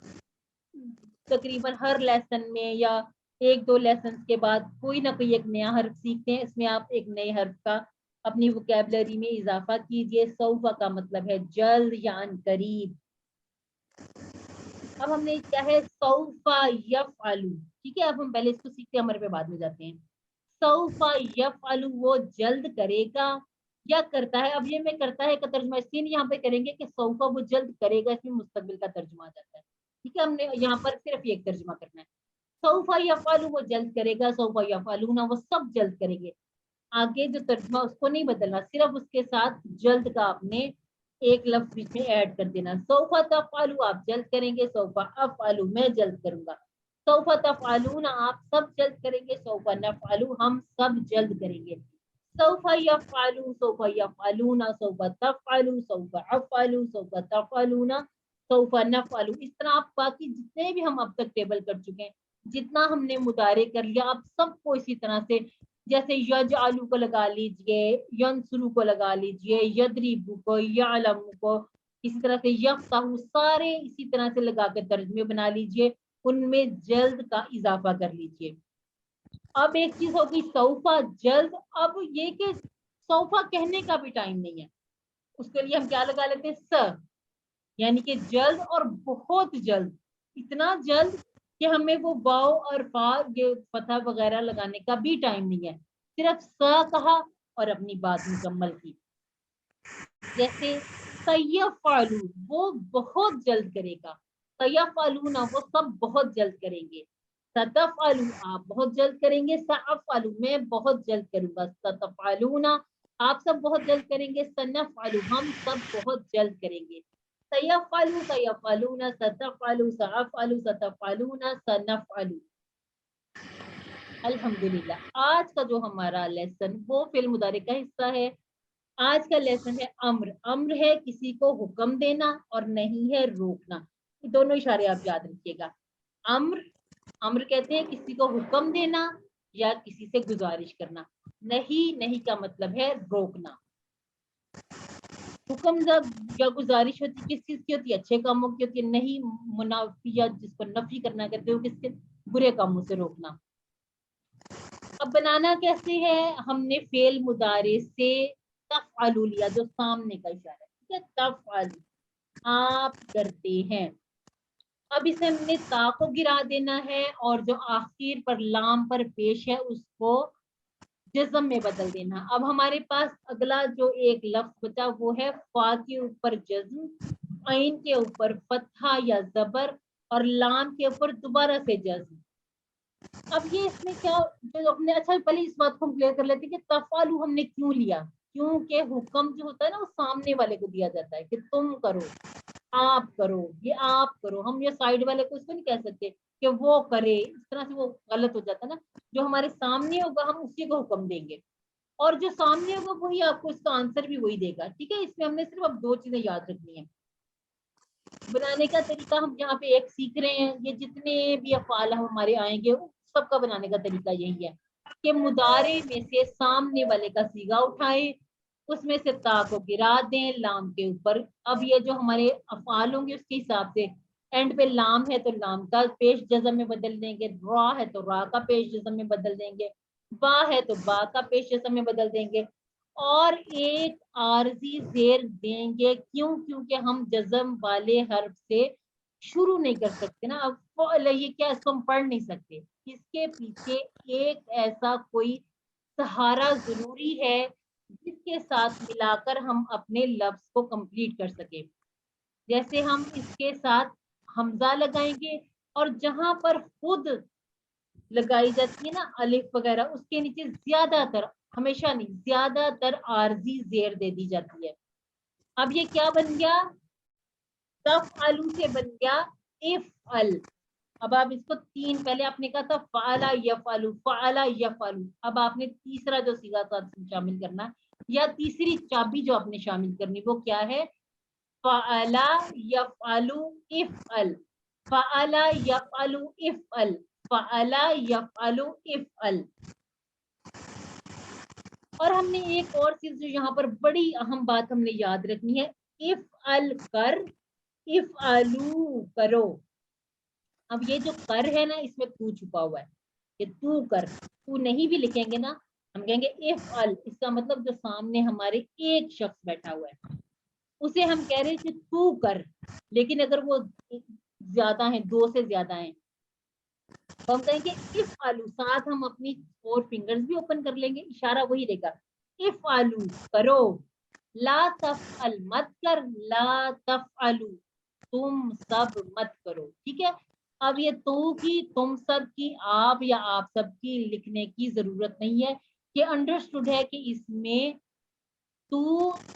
تقریباً ہر لیسن میں یا 1-2 لیسن کے بعد کوئی نہ کوئی ایک نیا حرف سیکھتے ہیں. اس میں آپ ایک نئے حرف کا اپنی وکیبلری میں اضافہ کیجئے. سوفا کا مطلب ہے جلد یا عنقریب. اب ہم نے کیا ہے سوفا یفعلو. ٹھیک ہے، اب ہم پہلے اس کو سیکھتے ہیں، امر پہ بعد میں جاتے ہیں. سوفا یفعلو وہ جلد کرے گا یا کرتا ہے. اب یہ میں کرتا ہے کا ترجمہ اس لیے یہاں پہ کریں گے کہ سوفا وہ جلد کرے گا، اس میں مستقبل کا ترجمہ آ جاتا ہے. ٹھیک ہے، ہم نے یہاں پر صرف ایک ترجمہ کرنا ہے. سوفا یفعلو وہ جلد کرے گا، سوفا یفعلون وہ سب جلد کریں گے. آگے جو ترجمہ اس کو نہیں بدلنا، صرف اس کے ساتھ جلد کا آپ نے ایک لفظ بیچ میں ایڈ کر دینا. سوفا تفعلو آپ جلد کریں گے, سوفا افعلو میں جلد کروں گا. سوفا تفعلون آپ سب جلد کریں گے, سوفا نفعلو ہم سب جلد کریں گے. سوفا یفعلو سوفا یفعلون سوفا تفعلو سوفا افعلو سوفا تفعلون سوفا نفعلو. اس طرح آپ باقی جتنے بھی ہم اب تک ٹیبل کر چکے ہیں, جتنا ہم نے مضارع کر لیا, آپ سب کو اسی طرح سے, جیسے یجعلو کو لگا لیجئے, ینصرو کو لگا لیجئے, یضربو کو, یعلمو کو, اسی طرح سے یفتحو, سارے اسی طرح سے لگا کے ترجمے بنا لیجئے, ان میں جلد کا اضافہ کر لیجئے. اب ایک چیز ہوگی سوفا جلد, اب یہ کہ سوفا کہنے کا بھی ٹائم نہیں ہے, اس کے لیے ہم کیا لگا لیتے ہیں, س, یعنی کہ جلد اور بہت جلد, اتنا جلد کہ ہمیں وہ واو اور فا یہ فتح وغیرہ لگانے کا بھی ٹائم نہیں ہے, صرف س کہا اور اپنی بات مکمل کی. جیسے سیفعلو وہ بہت جلد کرے گا, سیفعلون وہ سب بہت جلد کریں گے, ستفعلو آپ بہت جلد کریں گے, سافعلو میں بہت جلد کروں گا, ستفعلون آپ سب بہت جلد کریں گے, سنفعلو ہم سب بہت جلد کریں گے. سیفعلو سیفعلون ستفعلو سافعلو ستفعلون سنفعلو. الحمدللہ آج کا جو ہمارا لیسن وہ فعل مضارع کا حصہ ہے. آج کا لیسن ہے امر. امر ہے کسی کو حکم دینا اور نہیں ہے روکنا. یہ دونوں اشارے آپ یاد رکھیے گا. امر, امر کہتے ہیں کسی کو حکم دینا یا کسی سے گزارش کرنا. نہیں, نہیں کا مطلب ہے روکنا. حکم یا گزارش ہوتی کس چیز کی ہوتی ہے, اچھے کاموں کی ہوتی ہے. نہیں منافی یا جس کو نفی کرنا کہتے ہو, کس کے برے کاموں سے روکنا. اب بنانا کیسے ہے, ہم نے فعل مضارع سے تفعلو لیا جو سامنے کا اشارہ ہے, ٹھیک ہے, تفعلو آپ کرتے ہیں. اب اسے ہم نے تا کو گرا دینا ہے اور جو آخر پر لام پر پیش ہے اس کو جزم میں بدل دینا. اب ہمارے پاس اگلا جو ایک لفظ بچا وہ ہے فا کے اوپر جزم, عین کے اوپر فتحہ یا زبر اور لام کے اوپر دوبارہ سے جزم. اب یہ اس میں کیا جو ہم نے, اچھا پہلے اس بات کو ہم کلیئر کر لیتے ہیں کہ تفعلو ہم نے کیوں لیا, کیونکہ حکم جو ہوتا ہے نا وہ سامنے والے کو دیا جاتا ہے کہ تم کرو, آپ کرو, یہ آپ کرو. ہم یہ سائڈ والے کو اس کو نہیں کہہ سکتے کہ وہ کرے, اس طرح سے وہ غلط ہو جاتا ہے نا. جو ہمارے سامنے ہوگا ہم اسی کو حکم دیں گے, اور جو سامنے ہوگا وہی آپ کو اس کا آنسر بھی وہی دے گا, ٹھیک ہے. اس میں ہم نے صرف اب دو چیزیں یاد رکھنی ہیں. بنانے کا طریقہ ہم یہاں پہ ایک سیکھ رہے ہیں, یہ جتنے بھی افعال ہمارے آئیں گے سب کا بنانے کا طریقہ یہی ہے کہ مضارع میں سے سامنے والے کا صیغہ اٹھائیں, اس میں سے تا کو گرا دیں لام کے اوپر. اب یہ جو ہمارے افعال ہوں گے اس کے حساب سے اینڈ پہ لام ہے تو لام کا پیش جزم میں بدل دیں گے, را ہے تو را کا پیش جزم میں بدل دیں گے, با ہے تو با کا پیش جزم میں بدل دیں گے, اور ایک عارضی زیر دیں گے. کیوں, کیونکہ ہم جزم والے حرف سے شروع نہیں کر سکتے نا. اب یہ کیا, اس کو ہم پڑھ نہیں سکتے, اس کے پیچھے ایک ایسا کوئی سہارا ضروری ہے جس کے ساتھ ملا کر ہم اپنے لفظ کو کمپلیٹ کر سکیں. جیسے ہم اس کے ساتھ حمزہ لگائیں گے اور جہاں پر خود لگائی جاتی ہے نا الف وغیرہ, اس کے نیچے زیادہ تر, ہمیشہ نہیں, زیادہ تر عارضی زیر دے دی جاتی ہے. اب یہ کیا بن گیا, تفعلو سے بن گیا افعل. اب آپ اس کو تین, پہلے آپ نے کہا تھا فعلا یفعلو, فعلا یفعلو. اب آپ نے تیسرا جو صیغہ شامل کرنا یا تیسری چابی جو آپ نے شامل کرنی وہ کیا ہے, فعلا یفعلو افعل, فعلا یفعلو افعل, فعلا یفعلو افعل. اور ہم نے ایک اور چیز جو یہاں پر بڑی اہم بات ہم نے یاد رکھنی ہے, افعل کر, افعلو کرو. اب یہ جو کر ہے نا اس میں تو چھپا ہوا ہے کہ تو کر, تو نہیں بھی لکھیں گے نا, ہم کہیں گے افعل, اس کا مطلب جو سامنے ہمارے ایک شخص بیٹھا ہوا ہے اسے ہم کہہ رہے ہیں کہ تو کر. لیکن اگر وہ زیادہ ہیں, دو سے زیادہ ہیں, تو ہم کہیں گے افعلو, ساتھ ہم اپنی 4 فنگرز بھی اوپن کر لیں گے, اشارہ وہی رہے گا, افعلو کرو, لا تفعل مت کر, لا تفعلو تم سب مت کرو, ٹھیک ہے. اب یہ تو کی, تم سب کی, آپ یا آپ سب کی لکھنے کی ضرورت نہیں ہے, کہ انڈرسٹوڈ ہے کہ اس میں تو,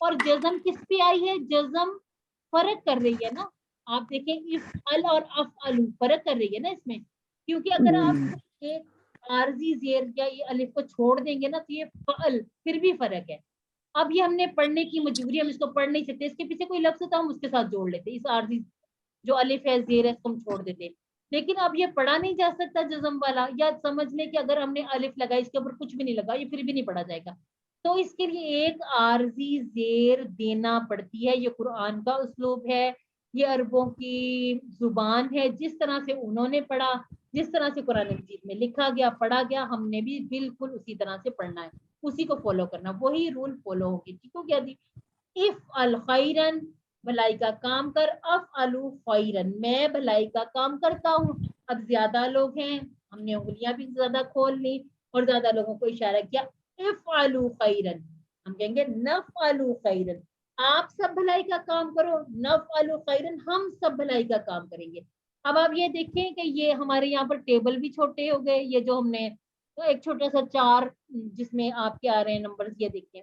اور جزم کس پہ آئی ہے؟ جزم فرق کر رہی ہے نا, آپ دیکھیں افعل اور افعلو فرق کر رہی ہے نا اس میں, کیونکہ اگر آپ ایک عارضی زیر یا یہ الف کو چھوڑ دیں گے نا تو یہ فعل پھر بھی فرق ہے. اب یہ ہم نے پڑھنے کی مجبوری, ہم اس کو پڑھ نہیں سکتے, اس کے پیچھے کوئی لفظ ہوتا ہم اس کے ساتھ جوڑ لیتے, اس عارضی جو الف ہے زیر ہے اس کو ہم چھوڑ دیتے, لیکن اب یہ پڑھا نہیں جا سکتا جزم والا, یا سمجھ لیں کہ اگر ہم نے الف لگائی اس کے اوپر کچھ بھی نہیں لگا یہ پھر بھی نہیں پڑھا جائے گا, تو اس کے لیے ایک عارضی زیر دینا پڑتی ہے. یہ قرآن کا اسلوب ہے, یہ عربوں کی زبان ہے, جس طرح سے انہوں نے پڑھا, جس طرح سے قرآن مجید میں لکھا گیا پڑھا گیا, ہم نے بھی بالکل اسی طرح سے پڑھنا ہے, اسی کو فالو کرنا, وہی رول فالو ہوگی. ٹھیک ہو گیا جی. افعل خیرن, بھلائی کا کام کر, افعلو خیرن, میں بھلائی کا کام کرتا ہوں. اب زیادہ لوگ ہیں, ہم نے انگلیاں بھی زیادہ کھول لی اور زیادہ لوگوں کو اشارہ کیا, افعلو خیرن, ہم کہیں گے نفعلو خیرن, آپ سب بھلائی کا کام کرو, نفعلو خیرن, ہم سب بھلائی کا کام کریں گے. اب آپ یہ دیکھیں کہ یہ ہمارے یہاں پر ٹیبل بھی چھوٹے ہو گئے, یہ جو ہم نے تو ایک چھوٹا سا 4 جس میں آپ کے آ رہے ہیں نمبر, یہ دیکھیں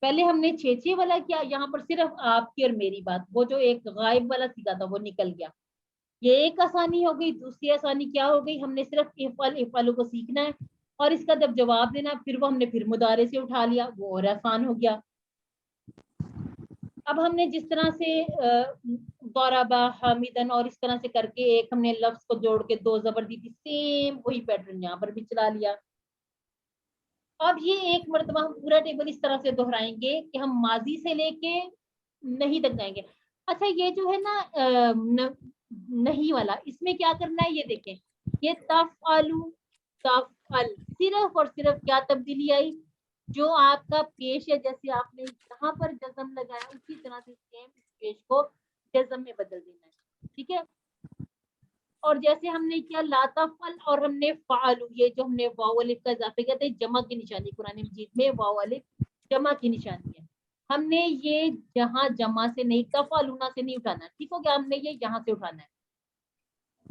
پہلے ہم نے 6 والا کیا, یہاں پر صرف آپ کی اور میری بات, وہ جو ایک غائب والا سیکھا تھا وہ نکل گیا. یہ ایک آسانی ہو گئی. دوسری آسانی کیا ہو گئی, ہم نے صرف افعل افعلو کو سیکھنا ہے اور اس کا جب جواب دینا پھر وہ ہم نے پھر مضارع سے اٹھا لیا, وہ اور آسان ہو گیا. اب ہم نے جس طرح سے ضربا حامدن اور اس طرح سے کر کے ایک ہم نے لفظ کو جوڑ کے 2 زبر دی تھی, سیم وہی پیٹرن یہاں پر بھی چلا لیا. اب یہ ایک مرتبہ ہم پورا ٹیبل اس طرح سے دہرائیں گے کہ ہم ماضی سے لے کے نہیں تک جائیں گے. اچھا یہ جو ہے نا نہیں والا, اس میں کیا کرنا ہے, یہ دیکھیں, یہ تفعلو تفعل, صرف اور صرف کیا تبدیلی آئی, جو آپ کا پیش ہے جیسے آپ نے یہاں پر جزم لگایا اسی طرح سے سیم اس پیش کو جزم میں بدل دینا ہے. ٹھیک ہے, اور جیسے ہم نے کیا لا تفعل اور ہم نے فعلو, یہ جو ہم نے واو الف کا اضافہ کیا تھا جمع کی نشانی, قرآن مجید میں واو الف جمع کی نشانی ہے, ہم نے یہ جہاں جمع سے نہیں تفعلونا سے نہیں اٹھانا. ٹھیک ہو گیا, ہم نے یہ یہاں سے اٹھانا ہے,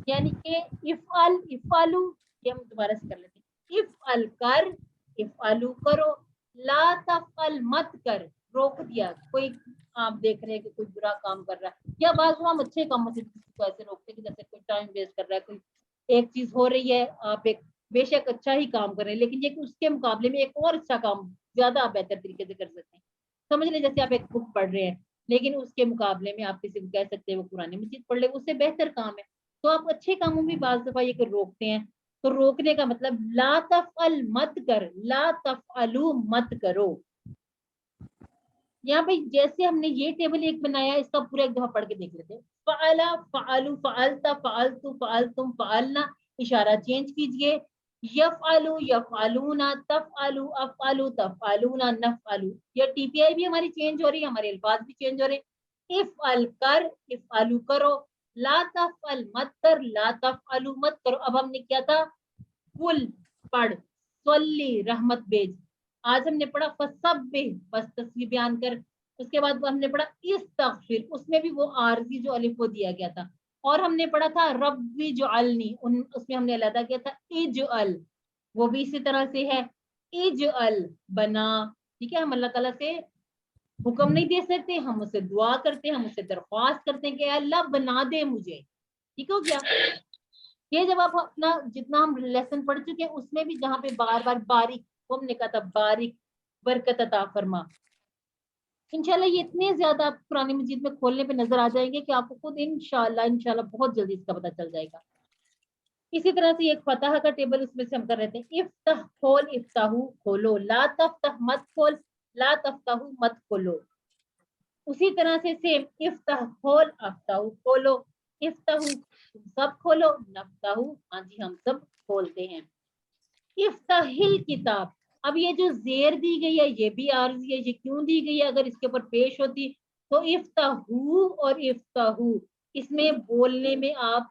یعنی کہ افعل افعلو, یہ ہم دوبارہ سے کر لیتے ہیں, افعل کر, افعلو کرو, لا تفعل مت کر, روک دیا. کوئی آپ دیکھ رہے ہیں کہ کوئی برا کام کر رہا ہے, یا بعض ہم اچھے کاموں سے کسی کو ایسے روکتے ہیں کہ جیسے کوئی ٹائم ویسٹ کر رہا ہے, کوئی ایک چیز ہو رہی ہے, آپ ایک بے شک اچھا ہی کام کر رہے ہیں لیکن یہ اس کے مقابلے میں ایک اور اچھا کام زیادہ آپ بہتر طریقے سے کر سکتے ہیں. سمجھ لیں جیسے آپ ایک بک پڑھ رہے ہیں لیکن اس کے مقابلے میں آپ کسی کو کہہ سکتے ہیں وہ قرآن مجید پڑھ لے, اس سے بہتر کام ہے. تو آپ اچھے کاموں میں بعض دفعہ یہ روکتے ہیں, تو روکنے کا مطلب لا تفعل مت کر, لا تفعلو مت کرو. یہاں پہ جیسے ہم نے یہ ٹیبل ایک بنایا, اس کا پورا ایک دفعہ پڑھ کے دیکھ لیتے ہیں. فعلا فعلو فعلتا فعلتو فعلتم فعلنا, اشارہ چینج کیجئے. یفعلو یفعلونا تفعلو افعلو تفعلونا نفعلو, یہ ٹی پی آئی بھی ہماری چینج ہو رہی ہے, ہمارے الفاظ بھی چینج ہو رہے ہیں. افعل کر, افعلو کرو, لا تفعل مت کر, لا تفعلو مت کرو. اب ہم نے کیا تھا, کل پڑھ, صلی رحمت بھیج. آج ہم نے پڑھا فسبح, بس تصویر بیان کر. اس کے بعد ہم نے پڑھا استغفر, اس میں بھی وہ عارضی جو الف وہ دیا گیا تھا. اور ہم نے پڑھا تھا رب اجعلنی, اس میں ہم نے علیحدہ کیا تھا اجعل, وہ بھی اسی طرح سے ہے اجعل بنا. ٹھیک ہے, ہم اللہ تعالیٰ سے حکم نہیں دے سکتے, ہم اسے دعا کرتے ہیں, ہم اسے درخواست کرتے ہیں کہ اللہ بنا دے مجھے. ٹھیک ہو گیا. یہ جب آپ اپنا جتنا ہم لیسن پڑھ چکے ہیں اس میں بھی جہاں پہ بار بار باریک, وہ ہم نے کہا تھا باریک برکت عطا فرما. انشاءاللہ یہ اتنے زیادہ آپ قرآن مجید میں کھولنے پہ نظر آ جائیں گے کہ آپ کو خود انشاءاللہ بہت جلدی اس کا پتہ چل جائے گا. اسی طرح سے ایک فتح کا ٹیبل اس میں سے ہم کر رہے تھے, افتح کھول, افتحو کھولو, لا تفتح مت کھول, لا تفتحو مت کھولو. اسی طرح سے سیم افتح کھول, افتحو کھولو, افتحو سب کھولو, نفتحو ہاں جی ہم سب کھولتے ہیں. افتحل کتاب, اب یہ جو زیر دی گئی ہے یہ بھی عارضی ہے, یہ کیوں دی گئی ہے؟ اگر اس کے اوپر پیش ہوتی تو افتحو اور افتحو, اس میں بولنے میں آپ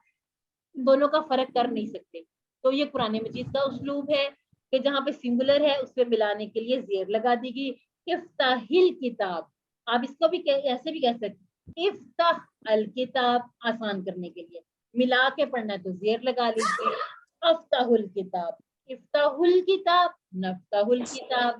دونوں کا فرق کر نہیں سکتے. تو یہ قرآن مجید کا اسلوب ہے کہ جہاں پہ سنگولر ہے اس پہ ملانے کے لیے زیر لگا دی گئی. افتحل کتاب, آپ اس کو بھی ایسے بھی کہہ سکتے, افتح الکتاب, آسان کرنے کے لیے ملا کے پڑھنا ہے تو زیر لگا لیجیے. افتح الکتاب, افتح الکتاب, نفتح الکتاب.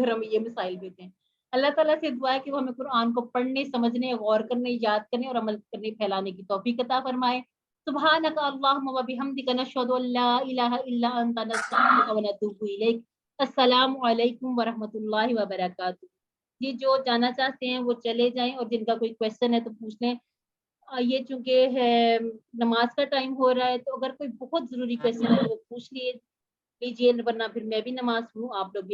گھر میں یہ مسائل بھی ہوتے ہیں. اللہ تعالیٰ سے دعا ہے کہ وہ ہمیں قرآن کو پڑھنے، سمجھنے، غور کرنے، یاد کرنے اور عمل کرنے، پھیلانے کی توفیق عطا فرمائے. سبحانک اللہم و بحمدک نشہد ان لا الہ الا انت نستغفرک و نتوب الیک. السلام علیکم ورحمۃ اللہ وبرکاتہ. جی جو جانا چاہتے ہیں وہ چلے جائیں، اور جن کا کوئی کویشچن ہے تو پوچھ لیں. یہ چونکہ ہے نماز کا ٹائم ہو رہا ہے، تو اگر کوئی بہت ضروری کویشچن ہے تو وہ پوچھ لیجیے، ورنہ پھر میں بھی نماز پڑھوں، آپ لوگ بھی